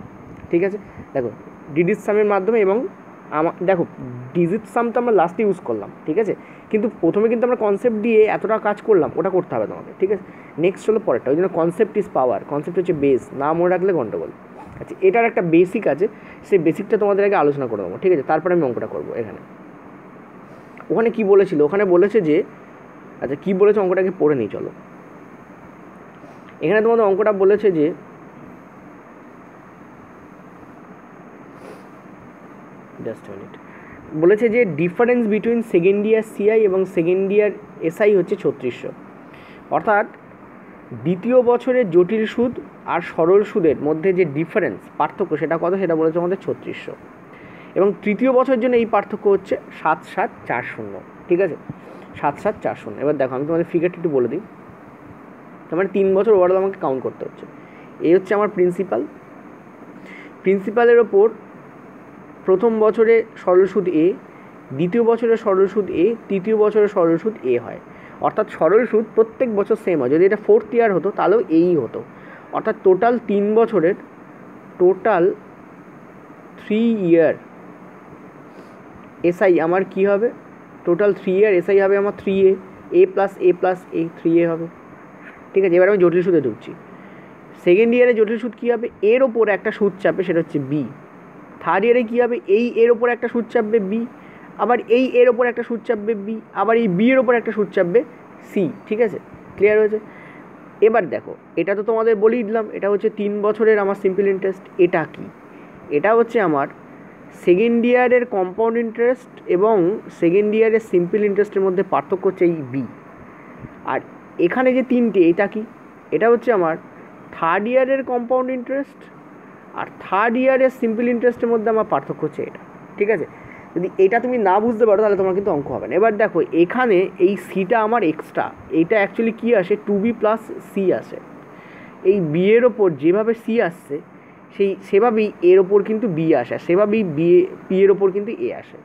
ঠিক আছে, দেখো ডিজিট সামের মাধ্যমে, এবং দেখো ডিজিট সাম তো আমরা লাস্টে ইউজ করলাম, ঠিক আছে, কিন্তু প্রথমে কিন্তু আমরা কনসেপ্ট দিয়ে এতটা কাজ করলাম, ওটা করতে হবে তোমাকে। ঠিক আছে, নেক্সট হলো পরেরটা, ওই জন্য কনসেপ্ট ইজ পাওয়ার, কনসেপ্ট হচ্ছে বেস, না মনে রাখলে গন্ডগোল। আচ্ছা, এটার একটা বেসিক আছে, সেই বেসিকটা তোমাদের আগে আলোচনা করে দেবো। ঠিক আছে, তারপরে আমি অঙ্কটা করবো। এখানে ওখানে কি বলেছিল, ওখানে বলেছে যে, আচ্ছা কী বলেছে অঙ্কটাকে পড়ে নিই চলো। এখানে তোমাদের অঙ্কটা বলেছে যে, জাস্ট মিনিট, বলেছে যে difference between second year CI এবং সেকেন্ড ইয়ার এসআই হচ্ছে 3600। অর্থাৎ দ্বিতীয় বছরের জটিল সুদ আর সরল সুদের মধ্যে যে ডিফারেন্স পার্থক্য সেটা কত, সেটা বলেছে আমাদের 3600। এবং তৃতীয় বছরের জন্য এই পার্থক্য হচ্ছে 7740। ঠিক আছে, 7740। এবার দেখো আমি তোমাদের ফিগারটা একটু বলে দিই। তার মানে 3 বছর ওভারঅল আমাকে কাউন্ট করতে হচ্ছে। এই হচ্ছে আমার প্রিন্সিপালের ওপর প্রথম বছরে সরল সুদ এ, দ্বিতীয় বছরের সরল সুদ এ, তৃতীয় বছরের সরল সুদ এ হয়। অর্থাৎ সরল সুদ প্রত্যেক বছর সেম হয়। যদি এটা 4th ইয়ার হতো তাহলেও এই হতো। অর্থাৎ টোটাল 3 বছরের, টোটাল 3 ইয়ার এসআই আমার কী হবে, টোটাল 3 ইয়ার এসআই হবে আমার 3A, A plus A plus A 3A হবে। ঠিক আছে, এবার আমি জটিল সুদে ঢুকছি। সেকেন্ড ইয়ারে জটিল সুদ কী হবে, এর ওপর একটা সুদ চাপবে, সেটা হচ্ছে বি। থার্ড ইয়ারে কী হবে, এই এর ওপর একটা সুদ চাপবে বি, আবার এই এর ওপর একটা সুদ চাপবে বি, আবার এই বি এর ওপর একটা সুদ চাপবে সি। ঠিক আছে, ক্লিয়ার হয়েছে? এবার দেখো, এটা তো তোমাদের বলেই দিলাম, এটা হচ্ছে 3 বছরের আমার সিম্পল ইন্টারেস্ট। এটা কি, এটা হচ্ছে আমার সেকেন্ড ইয়ারের কম্পাউন্ড ইন্টারেস্ট এবং সেকেন্ড ইয়ারের সিম্পল ইন্টারেস্টের মধ্যে পার্থক্য হচ্ছে এই বি। আর এখানে যে 3টে, এটা কি, এটা হচ্ছে আমার থার্ড ইয়ারের কম্পাউন্ড ইন্টারেস্ট আর থার্ড ইয়ারের সিম্পল ইন্টারেস্টের মধ্যে আমার পার্থক্য হচ্ছে এটা। ঠিক আছে, যদি এটা তুমি না বুঝতে পারো তাহলে তোমার কিন্তু অঙ্ক হবে না। এবার দেখো, এখানে এই সিটা আমার এক্সট্রা, এইটা অ্যাকচুয়ালি কী আসে, 2B প্লাস সি আসে। এই বি এর ওপর যেভাবে সি আসছে সেভাবেই এর ওপর কিন্তু বি আসে, সেভাবেই পি এর ওপর কিন্তু এ আসে।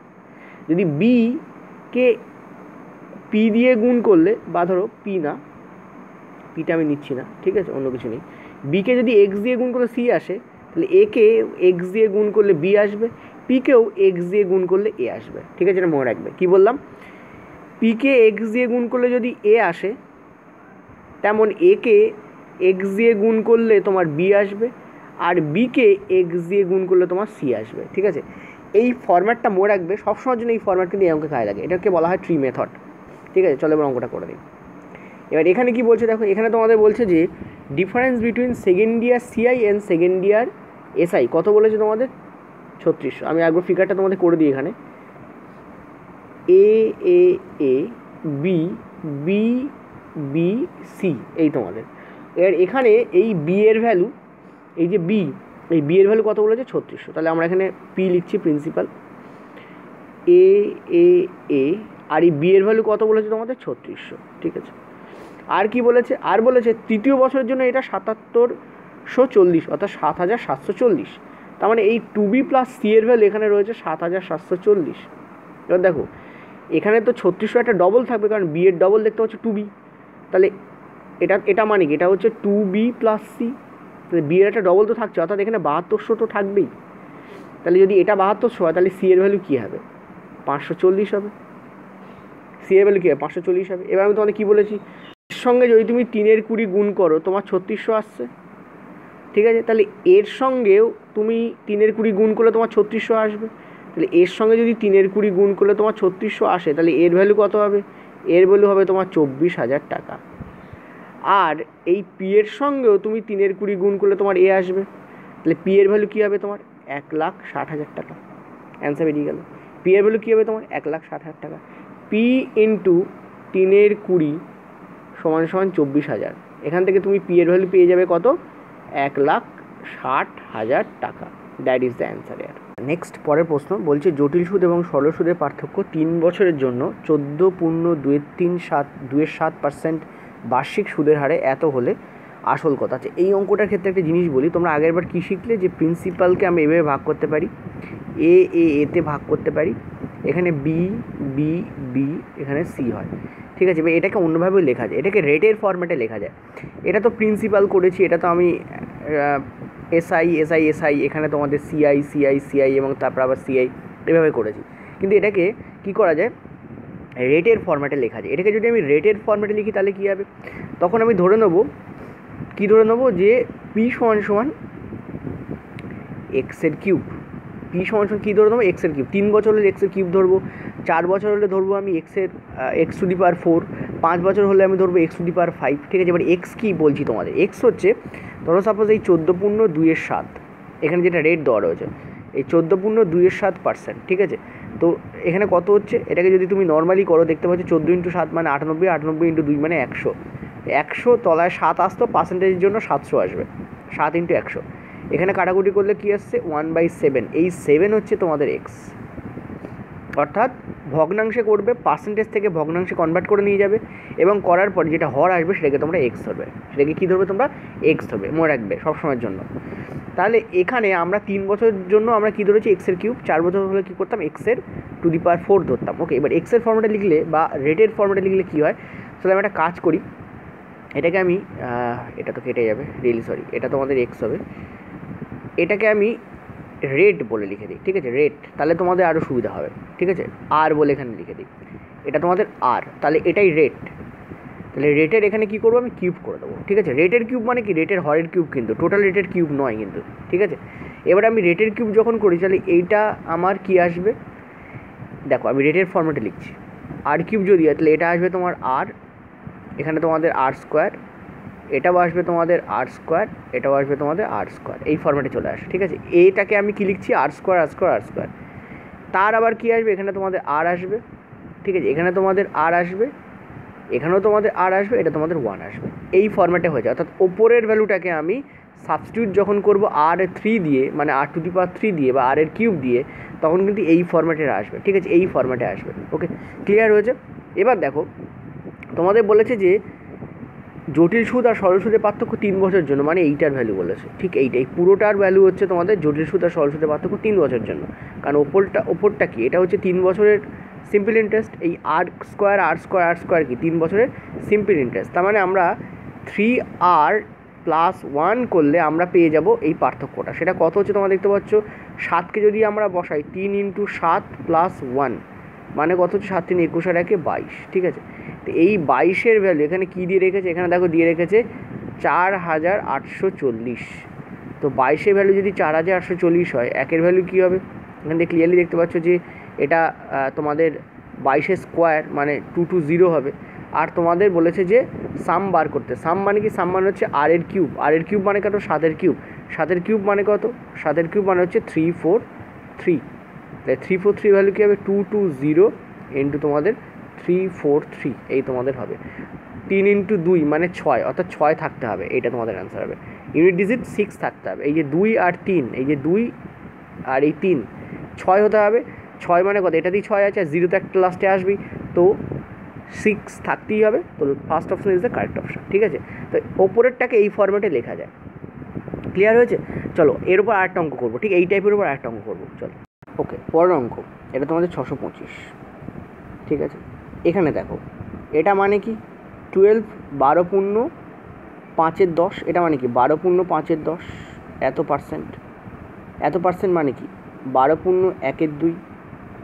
যদি বিকে পি দিয়ে গুণ করলে, বা ধরো পি না, পিটা আমি নিচ্ছি না, ঠিক আছে, অন্য কিছু নেই, বিকে যদি এক্স দিয়ে গুণ করলে সি আসে, তাহলে একে এক্স দিয়ে গুণ করলে বি আসবে, পিকেও এক্স দিয়ে গুণ করলে এ আসবে। ঠিক আছে, এটা মনে রাখবে। কী বললাম, পিকে এক্স দিয়ে গুণ করলে যদি এ আসে, তেমন একে এক্স দিয়ে গুণ করলে তোমার বি আসবে, আর বিকে এক্স দিয়ে গুণ করলে তোমার সি আসবে। ঠিক আছে, এই ফরম্যাটটা মনে রাখবে সবসময়ের জন্য। এই ফরম্যাট কিন্তু এই অঙ্কে কাজে লাগে, এটাকে বলা হয় ট্রি মেথড। ঠিক আছে, চলো এবার অঙ্কটা করে দিই। এবার এখানে কি বলছে দেখো, এখানে তোমাদের বলছে যে difference between second year CI and second year SI কত বলেছে তোমাদের, 3600। আমি একবার ফিগারটা তোমাদের করে দিই। এখানে এ এ A B B B C, এই তোমাদের। এবার এখানে এই বি এর ভ্যালু, এই যে বি, এই বি এর ভ্যালু কত বলেছে, 3600। তাহলে আমরা এখানে পি লিখছি, প্রিন্সিপাল এ এ এ, আর এই বি এর ভ্যালু কত বলেছে তোমাদের, 3600। ঠিক আছে, আর কি বলেছে, আর বলেছে তৃতীয় বছরের জন্য এটা 7740, অর্থাৎ 7740। তার মানে এই 2B প্লাস সি এর ভ্যালু এখানে রয়েছে 7740। এবার দেখো, এখানে তো 3600 একটা ডবল থাকবে, কারণ বি এর ডবল দেখতে হচ্ছে 2B। তাহলে এটা মানে কি, এটা হচ্ছে 2B প্লাস সি, তাহলে বি এর একটা ডবল তো থাকছে, অর্থাৎ এখানে 7200 তো থাকবেই। তাহলে যদি এটা 7200 হয়, তাহলে সি এর ভ্যালু কী হবে, 540 হবে। সি এর ভ্যালু কী হবে, 540 হবে। এবার আমি তোমাদের কী বলেছি, এর সঙ্গে যদি তুমি 3 20 গুণ করো, তোমার 3600 আসছে। ঠিক আছে, তাহলে এর সঙ্গেও তুমি 3 20 গুণ করলে তোমার 3600 আসবে। তাহলে এর সঙ্গে যদি 3 20 গুণ করলে তোমার 3600 আসে, তাহলে এর ভ্যালু কত হবে, এর ভ্যালু হবে তোমার 24,000 টাকা। আর এই পি এর সঙ্গেও তুমি 3 20 গুণ করলে তোমার এ আসবে, তাহলে পি এর ভ্যালু কী হবে তোমার, 1,60,000 টাকা। অ্যান্সার বেরিয়ে গেল। পি এর ভ্যালু কী হবে তোমার, 1,60,000 টাকা। পি ইন্টু 3 20 সমান 24,000। এখান থেকে তুমি পি এর ভ্যালু পেয়ে যাবে কত, 1,60,000 টাকা। দ্যাট ইজ দ্য অ্যান্সার এর। নেক্সট পরের প্রশ্ন বলছে, জটিল সুদ এবং সরল সুদের পার্থক্য 3 বছরের জন্য 14.237% বার্ষিক সুদের হারে এত হলে আসল কত আছে। এই অঙ্কটার ক্ষেত্রে একটা জিনিস বলি, তোমরা আগেরবার কী শিখলে, যে প্রিন্সিপালকে আমি এভাবে ভাগ করতে পারি, এতে ভাগ করতে পারি, এখানে বি বি বি, এখানে সি হয়। ঠিক আছে, এবার এটাকে অন্যভাবেও লেখা যায়, এটাকে রেটের ফরম্যাটে লেখা যায়। এটা তো প্রিন্সিপাল করেছি, এটা তো আমি এসআই এসআই এসআই, এখানে তোমাদের সিআই সিআই সিআই এবং তারপর আবার সিআই, এভাবে করেছি। কিন্তু এটাকে কি করা যায়, রেটের ফরম্যাটে লেখা যায়। এটাকে যদি আমি রেটের ফরম্যাটে লিখি তাহলে কী হবে, তখন আমি ধরে নেবো, কী ধরে নেবো, যে পি সমান সমান এক্সের কিউব। পি সমান সমান কী ধরে নেবো, এক্সের কিউব। 3 বছর হলে এক্সের কিউব ধরবো, 4 বছর হলে ধরবো আমি এক্স টু দি পাওয়ার 4, 5 বছর হলে আমি ধরবো এক্স টু দি পাওয়ার 5। ঠিক আছে, এবার এক্স কী বলছি তোমাদের, এক্স হচ্ছে, ধরো সাপোজ এই 14.2 এখানে যেটা রেট দেওয়া রয়েছে, এই 14.2%। ঠিক আছে, তো এখানে কত হচ্ছে, এটাকে যদি তুমি নর্মালি করো দেখতে পাচ্ছ 14 × 7 মানে 98, 98 × 2 মানে 100। 100 তলায় 7 আসতো, পার্সেন্টেজের জন্য 700 আসবে, 7 × 100। এখানে কাটাকুটি করলে কী আসছে 1/7, এই 7 হচ্ছে তোমাদের এক্স। অর্থাৎ ভগ্নাংশে করবে, পার্সেন্টেজ থেকে ভগ্নাংশে কনভার্ট করে নিয়ে যাবে, এবং করার পর যেটা হর আসবে সেটাকে তোমরা এক্স ধরবে, সেটাকে কী ধরবে তোমরা এক্স ধরবে, মনে রাখবে সবসময়ের জন্য। তাহলে এখানে আমরা 3 বছরের জন্য আমরা কী ধরেছি এক্সের কিউব, 4 বছর হলে কী করতাম এক্সের টু দি পাওয়ার 4 ধরতাম। ওকে, এবার এক্সের ফর্মেটে লিখলে বা রেটের ফর্মেটে লিখলে কী হয়, তাহলে আমি একটা কাজ করি, এটাকে আমি এটা তো কেটে যাবে, রিয়েলি সরি, এটা তোমাদের এক্স হবে, এটাকে আমি রেট বলে লিখে দিই, ঠিক আছে, রেট, তাহলে তোমাদের আরও সুবিধা হবে, ঠিক আছে, আর বলে এখানে লিখে দিই, এটা তোমাদের আর, তাহলে এটাই রেট। তাহলে রেটের এখানে কী করবো আমি কিউব করে দেবো, ঠিক আছে। রেটের কিউব মানে কি রেটের হরের কিউব, কিন্তু টোটাল রেটের কিউব নয় কিন্তু, ঠিক আছে। এবার আমি রেটের কিউব যখন করি তাহলে এইটা আমার কি আসবে, দেখো আমি রেটের ফর্মেটে লিখছি, আর কিউব যদি হয় তাহলে এটা আসবে তোমার আর, এখানে তোমাদের আর স্কোয়ার, এটাও আসবে তোমাদের আর স্কোয়ার, এটাও আসবে তোমাদের আর স্কোয়ার, এই ফর্মেটে চলে আসে, ঠিক আছে। এইটাকে আমি কি লিখছি আর স্কোয়ার আর স্কোয়ার আর স্কোয়ার, তার আবার কি আসবে, এখানে তোমাদের আর আসবে, ঠিক আছে, এখানে তোমাদের আর আসবে, এখানেও তোমাদের আর আসবে, এটা তোমাদের 1 আসবে, এই ফর্ম্যাটে হয়ে যায়। অর্থাৎ ওপরের ভ্যালুটাকে আমি সাবস্টিটিউট যখন করব আর 3 দিয়ে, মানে আর টু দি পাওয়ার 3 দিয়ে বা আর এর কিউব দিয়ে, তখন কিন্তু এই ফর্ম্যাটে আসবে, ঠিক আছে, এই ফর্ম্যাটে আসবে। ওকে, ক্লিয়ার হয়েছে? এবার দেখো তোমাদের বলেছে যে জটিল সুদ আর সরল সুদের পার্থক্য 3 বছরের জন্য, মানে এইটার ভ্যালু বলেছে, ঠিক এইটাই পুরোটার ভ্যালু হচ্ছে তোমাদের জটিল সুদ আর সরল সুদের পার্থক্য 3 বছরের জন্য। কারণ ওপরটা কি, এটা হচ্ছে 3 বছরের সিম্পল ইন্টারেস্ট, এই আর স্কোয়ার কি 3 বছরের সিম্পল ইন্টারেস্ট। তার মানে আমরা 3r + 1 করলে আমরা পেয়ে যাব এই পার্থক্যটা। সেটা কত হচ্ছে তোমরা দেখতে পাচ্ছ, 7কে যদি আমরা বসাই 3 × 7 + 1 মানে কত হচ্ছে 7 × 3 = 21 আর 1 = 22, ঠিক আছে। তো এই 22-এর ভ্যালু এখানে কী দিয়ে রেখেছে, এখানে দেখো দিয়ে রেখেছে 4840। তো 22-এর ভ্যালু যদি 4840 হয়, একের ভ্যালু কী হবে, এখান থেকে ক্লিয়ারলি দেখতে পাচ্ছ যে এটা তোমাদের 22-এর স্কোয়ার মানে 220 হবে। আর তোমাদের বলেছে যে সাম বার করতে, সাম মানে কি, সাম মানে হচ্ছে আর এর কিউব, আর এর কিউব মানে কত 7-এর কিউব, 7-এর কিউব মানে কত, 7-এর কিউব মানে হচ্ছে 343, তাই 343 ভ্যালু কী হবে 220 ইন্টু তোমাদের 343, এই তোমাদের হবে 3 × 2 মানে 6, অর্থাৎ 6 থাকতে হবে, এইটা তোমাদের অ্যান্সার হবে। ইউনিট ডিজিট 6 থাকতে হবে, এই যে 2 আর 3, এই যে 2 আর এই 3, 6 হতে হবে, 6 মানে কত, এটাতেই 6 আছে, আর 0 তো একটা লাস্টে আসবেই, তো 6 থাকতেই হবে। তো first option is the correct option, ঠিক আছে। তো ওপরেরটাকে এই ফর্মেটে লেখা যায়, ক্লিয়ার হয়েছে? চলো এর উপর আরেকটা অঙ্ক করবো, ঠিক এই টাইপের উপর আরেকটা অঙ্ক করবো, চলো। ওকে, পরের অঙ্ক, এটা তোমাদের 625, ঠিক আছে। এখানে দেখো এটা মানে কি 12 12 পূর্ণ 5-এর 10, এটা মানে কি 12 পূর্ণ 5-এর 10, এত পার্সেন্ট, এত পার্সেন্ট মানে কি 12 পূর্ণ 1-এর 2,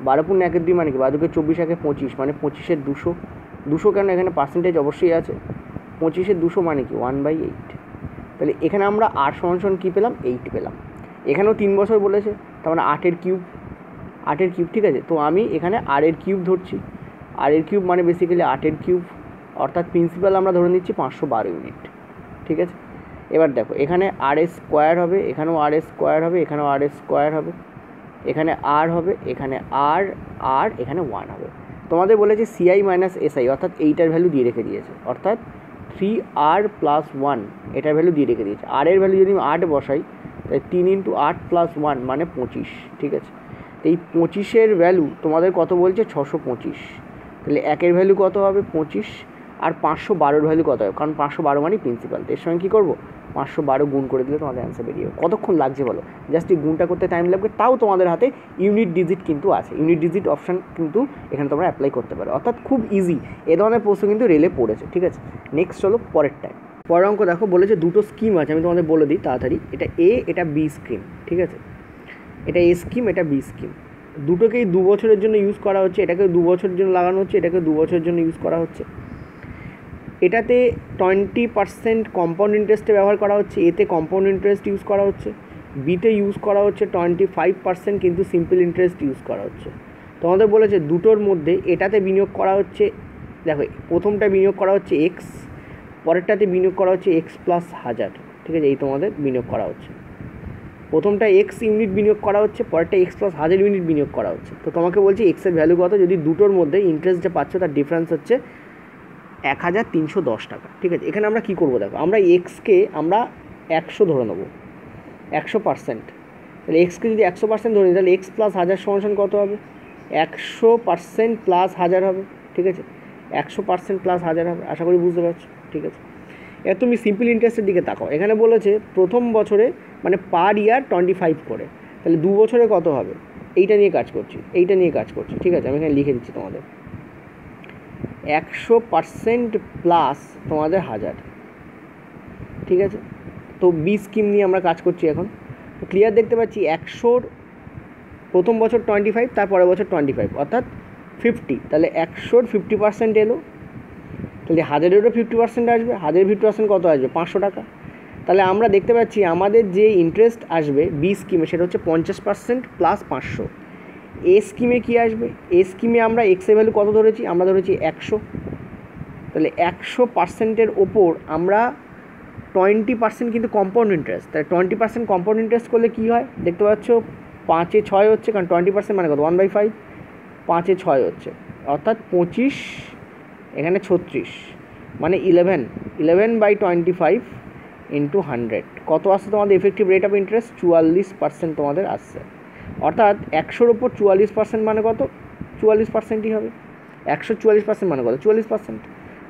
12 পূর্ণ 1-এর 2 মানে কি 12 × 24 1-এ 25, মানে 25-এর 200, 200 কেন, এখানে পার্সেন্টেজ অবশ্যই আছে, 25-এর 200 মানে কি 1/8। তাহলে এখানে আমরা আর সমান কী পেলাম, 8 পেলাম। এখানেও 3 বছর বলেছে, তার মানে 8-এর কিউব, 8-এর কিউব, ঠিক আছে। তো আমি এখানে আর এর কিউব ধরছি, আর এর কিউব মানে বেসিক্যালি 8-এর কিউব, অর্থাৎ প্রিন্সিপাল আমরা ধরে নিচ্ছি 512 ইউনিট, ঠিক আছে। এবার দেখো এখানে আর এর স্কোয়ার হবে, এখানেও আর এর স্কোয়ার হবে, এখানেও আর এর স্কোয়ার হবে, এখানে আর হবে, এখানে আর আর এখানে 1 হবে। তোমাদের বলেছে CI - SI, অর্থাৎ এইটার ভ্যালু দিয়ে রেখে দিয়েছে, অর্থাৎ 3r + 1 এটার ভ্যালু দিয়ে রেখে দিয়েছে। আর এর ভ্যালু যদি আমি 8 বসাই, তাই 3 × 8 + 1 মানে 25, ঠিক আছে। তো এই 25-এর ভ্যালু তোমাদের কত বলছে 625, তাহলে 1-এর ভ্যালু কত হবে 25, আর 512-এর ভ্যালু কত হবে, কারণ 512 মানে প্রিন্সিপাল, এর সঙ্গে কী করবো 512 গুণ করে দিলে তোমাদের অ্যান্সার বেরিয়ে যাবে। কতক্ষণ লাগছে বলো, জাস্ট এই গুণটা করতে টাইম লাগবে, তাও তোমাদের হাতে ইউনিট ডিজিট কিন্তু আছে, ইউনিট ডিজিট অপশান কিন্তু এখানে তোমরা অ্যাপ্লাই করতে পারো, অর্থাৎ খুব ইজি। এ ধরনের প্রশ্ন কিন্তু রেলে পড়েছে, ঠিক আছে। নেক্সট চলো পরের টাইম, পরের অঙ্ক দেখো বলেছে দুটো স্কিম আছে, আমি তোমাদের বলে দিই তাড়াতাড়ি, এটা এ এটা বি স্কিম, ঠিক আছে। এটা এ স্কিম, এটা বি স্কিম, দুটোকেই 2 বছরের জন্য ইউজ করা হচ্ছে, এটাকে 2 বছরের জন্য লাগানো হচ্ছে, এটাকে 2 বছরের জন্য ইউজ করা হচ্ছে। এটাতে 20% কম্পাউন্ড ইন্টারেস্টে ব্যবহার করা হচ্ছে, এতে কম্পাউন্ড ইন্টারেস্ট ইউজ করা হচ্ছে, বিতে ইউজ করা হচ্ছে 25%, কিন্তু সিম্পল ইন্টারেস্ট ইউজ করা হচ্ছে। তোমাদের বলেছে দুটোর মধ্যে এটাতে বিনিয়োগ করা হচ্ছে, দেখো প্রথমটা বিনিয়োগ করা হচ্ছে এক্স, পরেরটাতে বিনিয়োগ করা হচ্ছে x + 1000, ঠিক আছে। এই তোমাদের বিনিয়োগ করা হচ্ছে, প্রথমটা এক্স ইউনিট বিনিয়োগ করা হচ্ছে, পরেরটা x + 1000 ইউনিট বিনিয়োগ করা হচ্ছে। তো তোমাকে বলছি এক্সের ভ্যালু কত, যদি দুটোর মধ্যে ইন্টারেস্ট যা পাচ্ছ তার ডিফারেন্স হচ্ছে 1310 টাকা। ঠিক আছে, এখানে আমরা কী করবো দেখো, আমরা এক্সকে আমরা 100 ধরে নেবো, 100%। তাহলে এক্সকে যদি 100% ধরে নিই তাহলে এক্স প্লাস 1000 সমান কত হবে? 100% প্লাস 1000 হবে। ঠিক আছে, 100% প্লাস 1000 হবে, আশা করি বুঝতে পারছো। ঠিক আছে, এবার তুমি সিম্পল ইন্টারেস্টের দিকে তাকাও। এখানে বলেছে প্রথম বছরে মানে পার ইয়ার 25 করে, তাহলে 2 বছরে কত হবে? এইটা নিয়ে কাজ করছি, এইটা নিয়ে কাজ করছি। ঠিক আছে, আমি এখানে লিখে দিচ্ছি তোমাদের 100% প্লাস তোমাদের 1000। ঠিক আছে, তো বি স্কিম নিয়ে আমরা কাজ করছি এখন। ক্লিয়ার দেখতে পাচ্ছি 100 প্রথম বছর 25, তারপরের বছর 25 অর্থাৎ 50। তাহলে 100 50% এলো, তাহলে 1000-এরও 50% আসবে। 1000-এর 50% কত আসবে? 500 টাকা। তাহলে আমরা দেখতে পাচ্ছি আমাদের যে ইন্টারেস্ট আসবে বি স্কিমে সেটা হচ্ছে 50% প্লাস 500। এ স্কিমে কী আসবে? এ স্কিমে আমরা এক্সের ভ্যালু কত ধরেছি? আমরা ধরেছি 100। তাহলে 100%-এর ওপর আমরা 20% কিন্তু কম্পাউন্ড ইন্টারেস্ট। তাহলে 20% কম্পাউন্ড ইন্টারেস্ট করলে কী হয় দেখতে পাচ্ছ? 5-এ 6 হচ্ছে, কারণ 20% মানে কত? 1/5। 5-এ 6 হচ্ছে অর্থাৎ 25, এখানে 36 মানে 11/25 ইন্টু 100 কত আসছে তোমাদের এফেক্টিভ রেট অফ ইন্টারেস্ট? 44% তোমাদের আসছে। অর্থাৎ 100-র ওপর 44% মানে কত? 44%ই হবে। 144% মানে কত? 44%।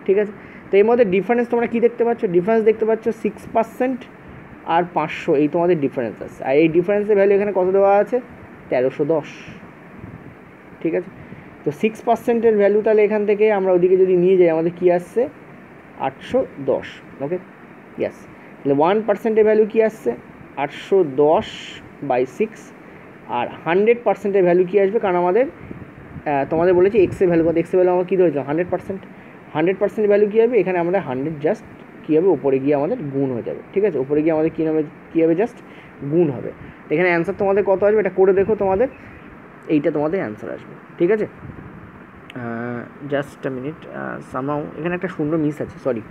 ঠিক আছে, তো এর মধ্যে ডিফারেন্স তোমরা কী দেখতে পাচ্ছ? ডিফারেন্স দেখতে পাচ্ছ 6% আর 500, এই তোমাদের ডিফারেন্স আছে। আর এই ডিফারেন্সের ভ্যালু এখানে কত দেওয়া আছে? 1310। ঠিক আছে, তো 6%-এর ভ্যালু তাহলে এখান থেকে আমরা ওদিকে যদি নিয়ে যাই আমাদের কী আসছে? 810। ওকে, ইয়াস। তাহলে 1%-এর ভ্যালু কী আসছে? 810/6। আর 100%-এর ভ্যালু কী আসবে? কারণ আমাদের তোমাদের বলেছি এক্সের ভ্যালু কত? এক্সের ভ্যালু আমরা কী ধরেছিলাম? 100%। 100%-এর ভ্যালু কী হবে? এখানে আমাদের 100 জাস্ট কী হবে? উপরে গিয়ে আমাদের গুণ হয়ে যাবে। ঠিক আছে, উপরে গিয়ে আমাদের কী হবে? জাস্ট গুণ হবে। এখানে অ্যান্সার তোমাদের কত আসবে? এটা করে দেখো, তোমাদের এইটা তোমাদের অ্যান্সার আসবে। ঠিক আছে, জাস্ট আ মিনিট, সামহাউ এখানে একটা শূন্য মিস আছে, সরি।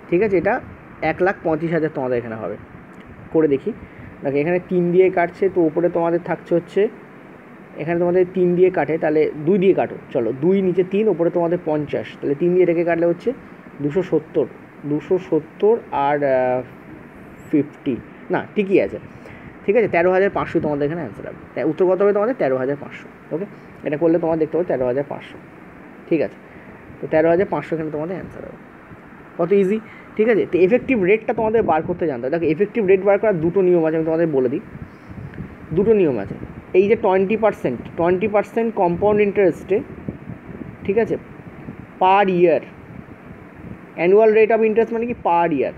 ঠিক আছে, এটা 1,35,000 তোমাদের এখানে হবে। করে দেখি, দেখো এখানে 3 দিয়ে কাটছে, তো উপরে তোমাদের থাকছে হচ্ছে, এখানে তোমাদের 3 দিয়ে কাটে, তাহলে 2 দিয়ে কাটো। চলো 2 নিচে 3, উপরে তোমাদের 50, তাহলে 3 দিয়ে রেখে কাটলে হচ্ছে 270 আর 50 না, ঠিকই আছে। ঠিক আছে, 13,500 তোমাদের এখানে অ্যান্সার হবে। উত্তর কত হবে তোমাদের? 13,500। ওকে, এটা করলে তোমার দেখতে হবে 13,500। ঠিক আছে, তো 13,500 এখানে তোমাদের অ্যান্সার হবে। কত ইজি। ঠিক আছে, তো এফেক্টিভ রেটটা তোমাদের বার করতে জানতে হবে। দেখো এফেক্টিভ রেট বার করার দুটো নিয়ম আছে, আমি তোমাদের বলে দিই। দুটো নিয়ম আছে। এই যে 20% কম্পাউন্ড ইন্টারেস্টে, ঠিক আছে, পার ইয়ার, অ্যানুয়াল রেট অফ ইন্টারেস্ট মানে কি? পার ইয়ার,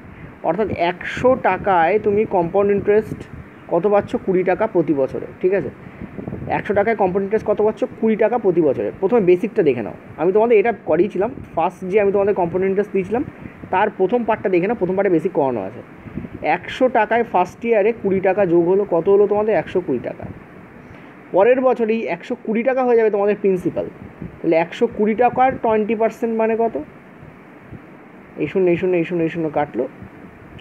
অর্থাৎ 100 টাকায় তুমি কম্পাউন্ড ইন্টারেস্ট কত পাচ্ছ? 20 টাকা প্রতি বছরে। ঠিক আছে, 100 টাকায় কম্পাউন্ড ইন্টারেস্ট কত পাচ্ছ? 20 টাকা প্রতি বছরে। প্রথমে বেসিকটা দেখে নাও, আমি তোমাদের এটা করিয়েছিলাম ফার্স্ট, যে আমি তোমাদের কম্পাউন্ড ইন্টারেস্ট দিয়েছিলাম তার প্রথম পার্টটা দেখে নাও। প্রথম পার্টে বেসিক করানো আছে। 100 টাকায় ফার্স্ট ইয়ারে 20 টাকা যোগ হলো, কত হলো তোমাদের? 120 টাকা। পরের বছরেই 120 টাকা হয়ে যাবে তোমাদের প্রিন্সিপাল। তাহলে 120 টাকার 20% মানে কত? এই শূন্য কাটলো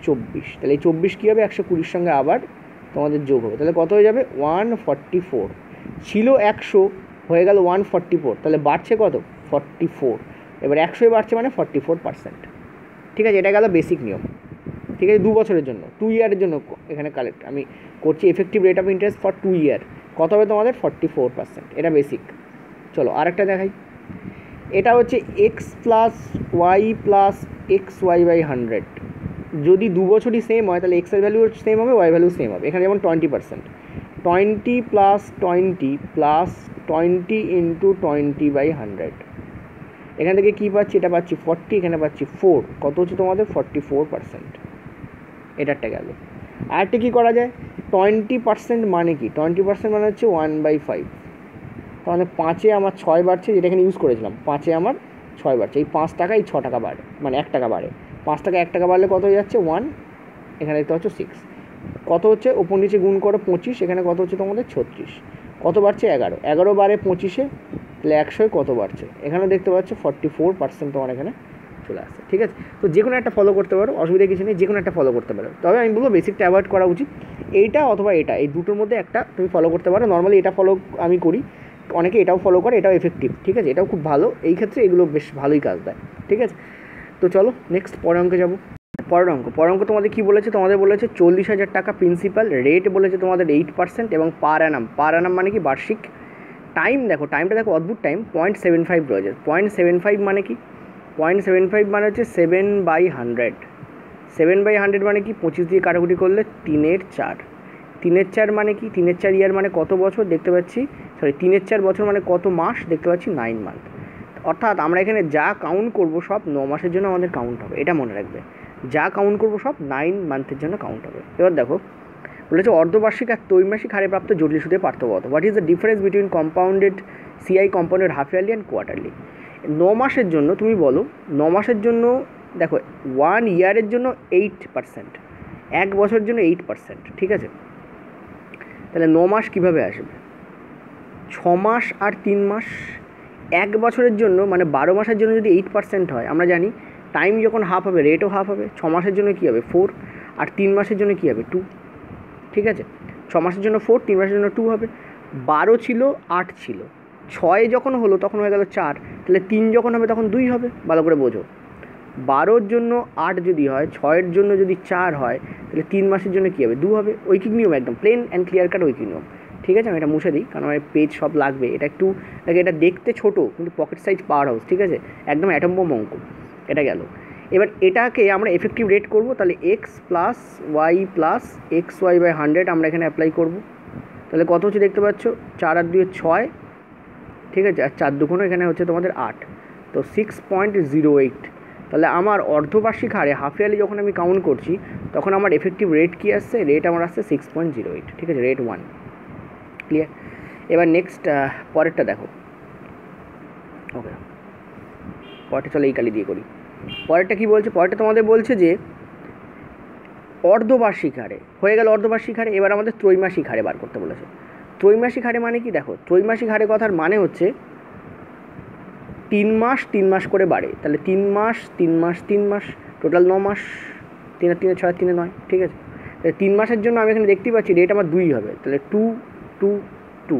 24। তাহলে এই 24 কী হবে? 120-র সঙ্গে আবার তোমাদের যোগ হবে, তাহলে কত হয়ে যাবে? 144। ছিল 100, হয়ে গেল 144, তাহলে বাড়ছে কত? 44। এবার 100 বাড়ছে মানে 44%। ঠিক আছে, এটা গেল বেসিক নিয়ম। ঠিক আছে, 2 বছরের জন্য, 2 ইয়ারের জন্য এখানে কালেক্ট আমি করছি। Effective rate of interest for 2 ইয়ার কত হবে তোমাদের? 44%। এটা বেসিক। চলো আরেকটা দেখাই। এটা হচ্ছে x plus y plus XY/100। যদি 2 বছরই সেম হয় তাহলে এক্সের ভ্যালু সেম হবে, ওয়াই ভ্যালু সেম হবে। এখানে যেমন 20%, 20 প্লাস 20 প্লাস 20 ইন্টু 20/100। এখান থেকে কী পাচ্ছি? এটা পাচ্ছি 40, এখানে পাচ্ছি 4, কত হচ্ছে তোমাদের? 44%। এটারটা গেল। আরেকটা কী করা যায়? 20% মানে কি? 20% মানে হচ্ছে 1/5। তাহলে 5-এ আমার 6 বাড়ছে, যেটা এখানে ইউজ করেছিলাম। 5-এ আমার 6 বাড়ছে, এই 5 টাকা এই 6 টাকা বাড়ে, মানে 1 টাকা বাড়ে। 5 টাকা 1 টাকা বাড়লে কত হয়ে যাচ্ছে? 1। এখানে দেখতে পাচ্ছ 6। কত হচ্ছে? ওপর নিচে গুণ করো 25, এখানে কত হচ্ছে তোমাদের? 36। কত বাড়ছে? 11। 11 বাড়ে 25-এ, তাহলে 100-এ কত বাড়ছে? এখানেও দেখতে পাচ্ছ 44% তোমার এখানে চলে আসছে। ঠিক আছে, তো যে কোনো একটা ফলো করতে পারো, অসুবিধা কিছু নেই, যে কোনো একটা ফলো করতে পারো। তবে আমি বলবো বেসিকটা অ্যাভয়েড করা উচিত। এইটা অথবা এটা, এই দুটোর মধ্যে একটা তুমি ফলো করতে পারো। নর্মালি এটা ফলো আমি করি, অনেকে এটাও ফলো করে, এটাও এফেক্টিভ। ঠিক আছে, এটাও খুব ভালো, এই ক্ষেত্রে এগুলো বেশ ভালোই কাজ দেয়। ঠিক আছে। তো চলো নেক্সট পরের অঙ্কে যাবো। পরের অঙ্ক তোমাদের কী বলেছে, তোমাদের বলেছে 40,000 টাকা প্রিন্সিপাল, রেট বলেছে তোমাদের 8% এবং পার অ্যানাম মানে কি বার্ষিক। টাইম দেখো, টাইমটা দেখো অদ্ভুত টাইম, 0.75 রয়েছে। 0.75 মানে কি, 0.75 মানে হচ্ছে 7/100। 7/100 মানে কি 25 দিয়ে কাটাকুটি করলে 3/4। 3/4 মানে কি, 3/4 ইয়ার মানে কত বছর দেখতে পাচ্ছি, 3/4 বছর মানে কত মাস দেখতে পাচ্ছি, 9 মান্থ। অর্থাৎ আমরা এখানে যা কাউন্ট করব সব 9 মাসের জন্য আমাদের কাউন্ট হবে, এটা মনে রাখবে। যা কাউন্ট করব সব 9 মান্থের জন্য কাউন্ট হবে। এবার দেখো বলেছে অর্ধবার্ষিক আর ত্রৈমাসিক হারে প্রাপ্ত জটিল সুদের পার্থক্য কত। What is the difference between compounded CI compounded half yearly and quarterly. 9 মাসের জন্য তুমি বলো, 9 মাসের জন্য দেখো 1 ইয়ারের জন্য 8%, 1 বছরের জন্য 8%, ঠিক আছে। তাহলে 9 মাস কীভাবে আসবে, 6 মাস আর 3 মাস। 1 বছরের জন্য মানে 12 মাসের জন্য যদি 8% হয়, আমরা জানি টাইম যখন হাফ হবে রেটও হাফ হবে। 6 মাসের জন্য কী হবে 4, আর 3 মাসের জন্য কী হবে 2, ঠিক আছে। 6 মাসের জন্য 4, 3 মাসের জন্য 2 হবে। 12 ছিল, 8 ছিল, 6 যখন হলো তখন হয়ে গেল 4, তাহলে 3 যখন হবে তখন 2 হবে। ভালো করে বোঝো, 12-র জন্য 8 যদি হয়, 6-এর জন্য যদি 4 হয়, তাহলে 3 মাসের জন্য কী হবে 2 হবে। ঐকিক নিয়ম, একদম প্লেন অ্যান্ড ক্লিয়ার কাট ঐকিক নিয়ম, ঠিক আছে। আমি এটা মুছে দিই কারণ আমার পেজ সব লাগবে। এটা একটু দেখে, এটা দেখতে ছোটো কিন্তু পকেট সাইজ পাওয়ার হাউস, ঠিক আছে, একদম অ্যাটম বোম অঙ্ক। এটা গেল। এবার এটাকে আমরা এফেক্টিভ রেট করব, তাহলে x plus y plus XY/100 আমরা এখানে অ্যাপ্লাই করব। তাহলে কত হচ্ছে দেখতে পাচ্ছ, 4 আর 2 6, ঠিক আছে, আর 4 2 এখানে হচ্ছে তোমাদের 8, তো 6.08। তাহলে আমার অর্ধবার্ষিক হারে হাফ ইয়ারলি যখন আমি কাউন্ট করছি তখন আমার এফেক্টিভ রেট কী আসছে, রেট আমার আসছে 6.08, ঠিক আছে, রেট 1, ক্লিয়ার। এবার নেক্সট পরেরটা দেখো, ওকে পরেরটা চলো এই কালি দিয়ে করি। পরেরটা কী বলছে, পরেরটা তোমাদের বলছে যে অর্ধবার্ষিক হারে হয়ে গেল, অর্ধবার্ষিক হারে। এবার আমাদের ত্রৈমাসিক হারে বার করতে বলেছে। ত্রৈমাসিক হারে মানে কি, দেখো ত্রৈমাসিক হারে কথার মানে হচ্ছে 3 মাস 3 মাস করে বাড়ে। তাহলে 3 মাস 3 মাস 3 মাস, টোটাল 9 মাস, 3 আর 3 6 3 9, ঠিক আছে। তাহলে 3 মাসের জন্য আমি এখানে দেখতেই পাচ্ছি রেট আমার 2 হবে, তাহলে 2 2 2।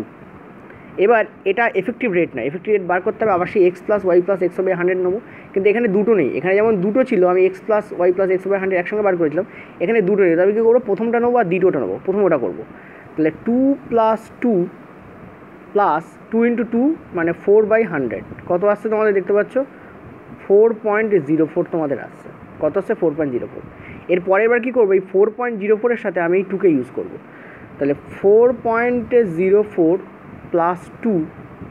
এবার এটা এফেক্টিভ রেট না, এফেক্টিভ রেট বার করতে হবে আবার সেই x plus y plus XY/100 নেবো। কিন্তু এখানে দুটো নেই, এখানে যেমন দুটো ছিল আমি x plus y plus XY/100 একসঙ্গে বার করেছিলাম, এখানে দুটো নেই। তবে কী করবো, প্রথমটা নেবো আর দ্বিতীয়টা নেবো, প্রথম ওটা করবো। তাহলে 2 + 2 প্লাস 2 × 2 মানে 4/100 কত আসছে তোমাদের দেখতে পাচ্ছ, 4.04 তোমাদের আসছে। কত আসছে 4.04। এর পরের বার কী করবো, এই 4.04-এর সাথে আমি এই 2কে ইউজ করবো। তাহলে 4.04 প্লাস 2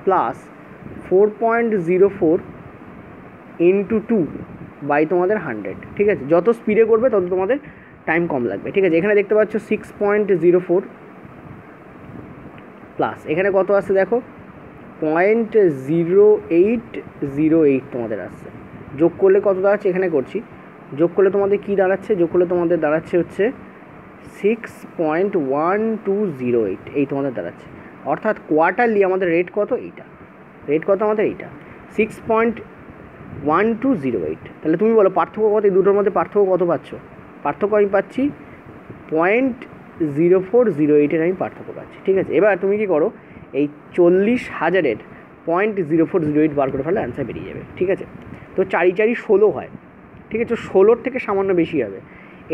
প্লাস 4.04 × 2 বাই তোমাদের 100, ঠিক আছে। যত স্পিডে করবে তত তোমাদের টাইম কম লাগবে, ঠিক আছে। এখানে দেখতে পাচ্ছ 6.04 প্লাস এখানে কত আসছে দেখো 0.0808 তোমাদের আসছে। যোগ করলে কত দাঁড়াচ্ছে, এখানে করছি, যোগ করলে তোমাদের কী দাঁড়াচ্ছে, যোগ করলে তোমাদের দাঁড়াচ্ছে হচ্ছে 6.1208, এই তোমাদের দাঁড়াচ্ছে। অর্থাৎ কোয়ার্টারলি আমাদের রেট কত, এইটা রেট কত আমাদের, এইটা 6.1208। তাহলে তুমি বলো পার্থক্য কত, এই দুটোর মধ্যে পার্থক্য কত পাচ্ছ, পার্থক্য আমি পাচ্ছি 0.0408 আমি পার্থক্য পাচ্ছি, ঠিক আছে। এবার তুমি কী করো, এই 40,000-এর 0.0408 বার করে ফেলে অ্যান্সার বেরিয়ে যাবে, ঠিক আছে। তো 4 × 4 = 16 হয়, ঠিক আছে। 16-র থেকে সামান্য বেশি হবে।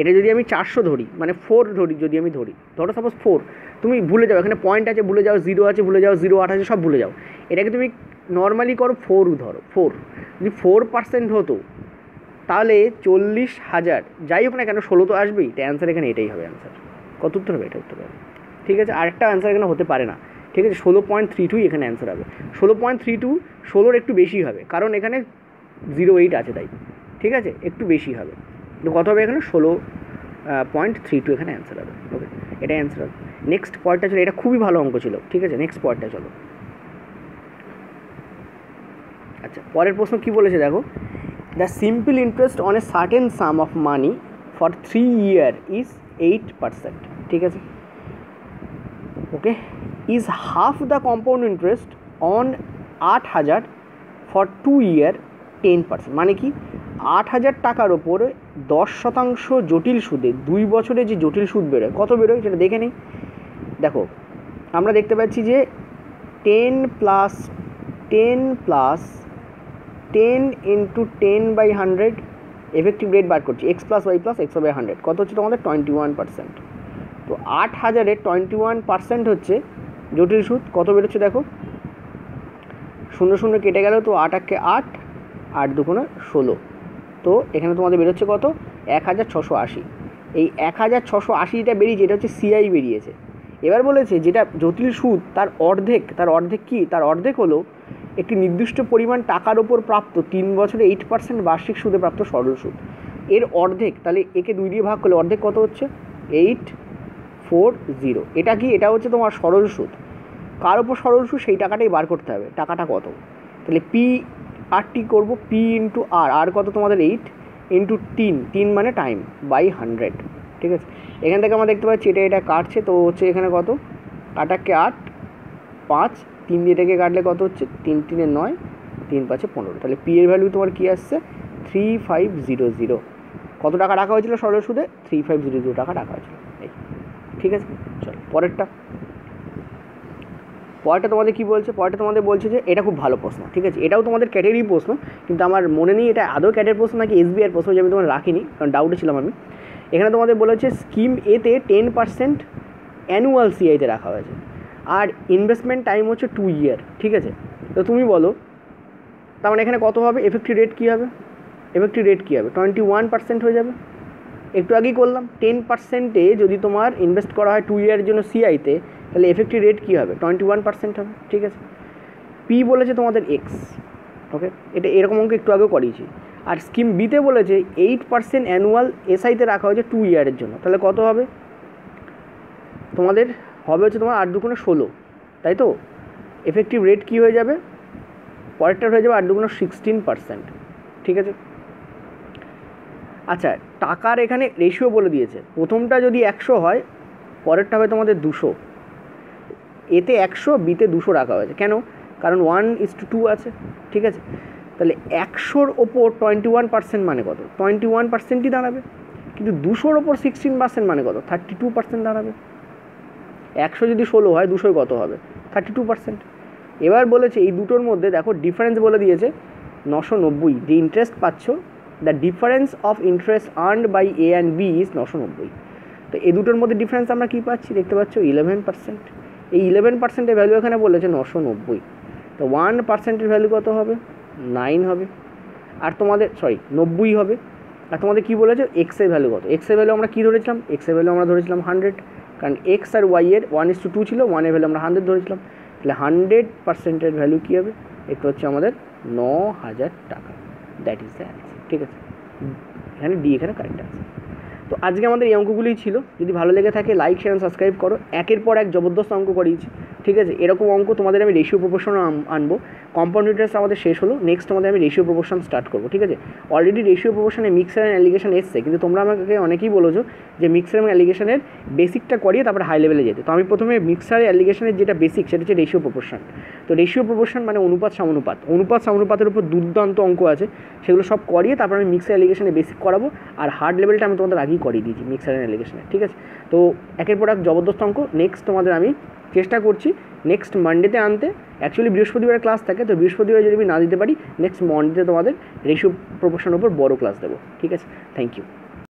এটা যদি আমি 400 ধরি, মানে 4 ধরি, যদি আমি ধরো সাপোজ 4, তুমি ভুলে যাও, এখানে পয়েন্ট আছে ভুলে যাও, 0 আছে ভুলে যাও, 0 8 আছে সব ভুলে যাও। এটাকে তুমি নর্মালি করো 4 ধরো, 4 যদি 4% হতো তাহলে 40,000 যাই হোক না কেন 16 তো আসবেই, তো অ্যান্সার এখানে এটাই হবে অ্যান্সার। কত উত্তর হবে, এটা উত্তর হবে, ঠিক আছে। আরেকটা অ্যান্সার এখানে হতে পারে না, ঠিক আছে। 16.32 এখানে অ্যান্সার হবে। 16.32 16-র একটু বেশি হবে কারণ এখানে 0.8 আছে তাই, ঠিক আছে, একটু বেশি হবে। তো কত হবে এখানে 16.32 এখানে অ্যান্সার হবে, ওকে, এটাই অ্যান্সার হবে। নেক্সট পয়েন্টটা চলো, এটা খুবই ভালো অঙ্ক ছিল, ঠিক আছে। নেক্সট পয়েন্টটা চলো। আচ্ছা পরের প্রশ্ন কী বলেছে দেখো, the simple interest on a certain sum of money for 3 years is 8%, ঠিক আছে, okay, is half the compound interest on 8,000 for 2 years 10%। মানে কি 8,000 টাকার ওপরে 10% জটিল সুদে 2 বছরে যে জটিল সুদ বেরোয়, কত বেরোয় সেটা দেখে নিই। দেখো আমরা দেখতে পাচ্ছি যে 10 + 10 + 10 ইন্টু 10/100 এফেক্টিভ রেট বার করছি, x plus y plus x by 100 কত হচ্ছে তোমাদের 21%। তো 8,000-এর 21% হচ্ছে জটিল সুদ। কত বেরোচ্ছে দেখো, 0 কেটে গেল, তো 8 8, 8 2 16, তো এখানে তোমাদের বেরোচ্ছে কত 1680। এই 1680টা বেরিয়েছে, এটা হচ্ছে সিআই বেরিয়েছে। এবার বলেছে যেটা জটিল সুদ তার অর্ধেক কি, তার অর্ধেক হলো একটি নির্দিষ্ট পরিমাণ টাকার ওপর প্রাপ্ত 3 বছরে 8% বার্ষিক সুদে প্রাপ্ত সরল সুদ। এর অর্ধেক, তাহলে একে 2 দিয়ে ভাগ করলে অর্ধেক কত হচ্ছে 840। এটা কি, এটা হচ্ছে তোমার সরল সুদ। কার ওপর সরল সুদ সেই টাকাটাই বার করতে হবে, টাকাটা কত, তাহলে পি আর টি করবো, পি ইন্টু আর কত তোমাদের 8 ইন্টু 3 মানে টাইম বাই 100, ঠিক আছে। এখান থেকে আমরা দেখতে পাচ্ছি এটা কাটছে, তো হচ্ছে এখানে কত 8 8 5, 3 দিয়ে থেকে কাটলে কত হচ্ছে 3 3 9, 3 5 15, তাহলে পি এর ভ্যালু তোমার কী আসছে 3500। কত টাকা রাখা হয়েছিল সরল সুদে 3500 টাকা রাখা হয়েছিল, এই ঠিক আছে। চলো পরেরটা তোমাদের কী বলছে, পরেরটা তোমাদের বলছে যে এটা খুব ভালো প্রশ্ন, ঠিক আছে। এটাও তোমাদের ক্যাটেগরি প্রশ্ন, কিন্তু আমার মনে নেই এটা আদৌ ক্যাটের প্রশ্ন নাকি এসবিআইয়ের প্রশ্ন, যে আমি তোমার রাখিনি কারণ ডাউটে ছিলাম আমি। এখানে তোমাদের বলেছে স্কিম এতে 10% অ্যানুয়াল সিআইতে রাখা হয়েছে, আর ইনভেস্টমেন্ট টাইম হচ্ছে 2 ইয়ার, ঠিক আছে। তো তুমি বলো তার মানে এখানে কত হবে, এফেক্টিভ রেট কী হবে, 21% হয়ে যাবে। একটু আগেই করলাম 10%-এ যদি তোমার ইনভেস্ট করা হয় 2 ইয়ারের জন্য সিআইতে, তাহলে এফেক্টিভ রেট কী হবে 21% হবে, ঠিক আছে। পি বলেছে তোমাদের এক্স, ওকে, এটা এরকম অঙ্ক একটু আগেও করিয়েছি। আর স্কিম বিতে বলেছে 8% অ্যানুয়াল এসআইতে রাখা হয়েছে 2 ইয়ারের জন্য, তাহলে কত হবে তোমাদের হবে হচ্ছে তোমার 8 2 16, তাই তো। এফেক্টিভ রেট কী হয়ে যাবে, পরেরটার হয়ে যাবে 8 2 16%, ঠিক আছে। আচ্ছা, টাকার এখানে রেশিও বলে দিয়েছে, প্রথমটা যদি 100 হয় পরেরটা হবে তোমাদের 200, এতে 100 বিতে 200 রাখা হয়েছে, কেন, কারণ 1:2 আছে, ঠিক আছে। তাহলে 100-র ওপর 21% মানে কত 21%ই দাঁড়াবে, কিন্তু 200-র ওপর 16% মানে কত 32% দাঁড়াবে। 100 যদি 16 হয় 200 কত হবে 32%। এবার বলেছে এই দুটোর মধ্যে দেখো ডিফারেন্স বলে দিয়েছে 990, যে ইন্টারেস্ট পাচ্ছ, the difference of interest earned by A and B is 990। তো এই দুটোর মধ্যে ডিফারেন্স আমরা কী পাচ্ছি দেখতে পাচ্ছ 11%। এই 11%-এর ভ্যালু এখানে বলেছে 990, তো 1%-এর ভ্যালু কত হবে 9 হবে, আর তোমাদের 90 হবে। আর তোমাদের কী বলেছে এক্সের ভ্যালু কত, এক্সের ভ্যালু আমরা কী ধরেছিলাম, এক্সের ভ্যালু আমরা ধরেছিলাম 100, কারণ এক্স আর ওয়াইয়ের 1:2 ছিল, 1-এর ভ্যালু আমরা 100 ধরেছিলাম, তাহলে 100%-এর ভ্যালু কী হবে, একটু হচ্ছে আমাদের 9000 টাকা, দ্যাট ইজ দ্য অ্যান্সার, ঠিক আছে। এখানে ডি এখানে কারেক্ট আছে। তো আজকে আমাদের এই অঙ্কগুলিই ছিল, যদি ভালো লেগে থাকে লাইক শেয়ার অ্যান্ড সাবস্ক্রাইব করো। একের পর এক জবরদস্ত অঙ্ক করিয়েছি, ঠিক আছে। এরকম অঙ্ক তোমাদের আমি রেশিও প্রপোর্শন আনবো। কম্পাউন্ড ইন্টারেস্ট আমাদের শেষ হলো, নেক্সট আমাদের আমি রেশিও প্রপোর্শন স্টার্ট করবো, ঠিক আছে। অলরেডি রেশিও প্রপোর্শনে মিক্সার অ্যান্ড অ্যালিগেশন এসছে, কিন্তু তোমরা আমাকে অনেকেই বলেছো যে মিক্সার এবং অ্যালিগেশনের বেসিকটা করিয়ে তারপরে হাই লেভেলে যেতে। তো আমি প্রথমে মিক্সার অ্যালিগেশনের যেটা বেসিক সেটা হচ্ছে রেশিও প্রপোর্শন। তো রেশিও প্রপোর্শন মানে অনুপাত সমানুপাতের উপর দুর্দান্ত অঙ্ক আছে, সেগুলো সব করিয়ে তারপর আমি মিক্সার অ্যালিগেশনে বেসিক করাবো, আর হার্ড লেভেলটা আমি তোমাদের আগেই করিয়ে দিয়েছি মিক্সার অ্যান্ড অ্যালিগেশনে, ঠিক আছে। তো একের পর এক জবরদস্ত অঙ্ক নেক্সট তোমাদের আমি চেষ্টা করছি নেক্সট মানডেতে আনতে। অ্যাকচুয়ালি বৃহস্পতিবার ক্লাস থাকে, তো বৃহস্পতিবার যদি আমি না দিতে পারি নেক্সট মন্ডেতে তোমাদের রেশিও প্রপোর্শনের উপর বড় ক্লাস দেবো, ঠিক আছে। Thank you.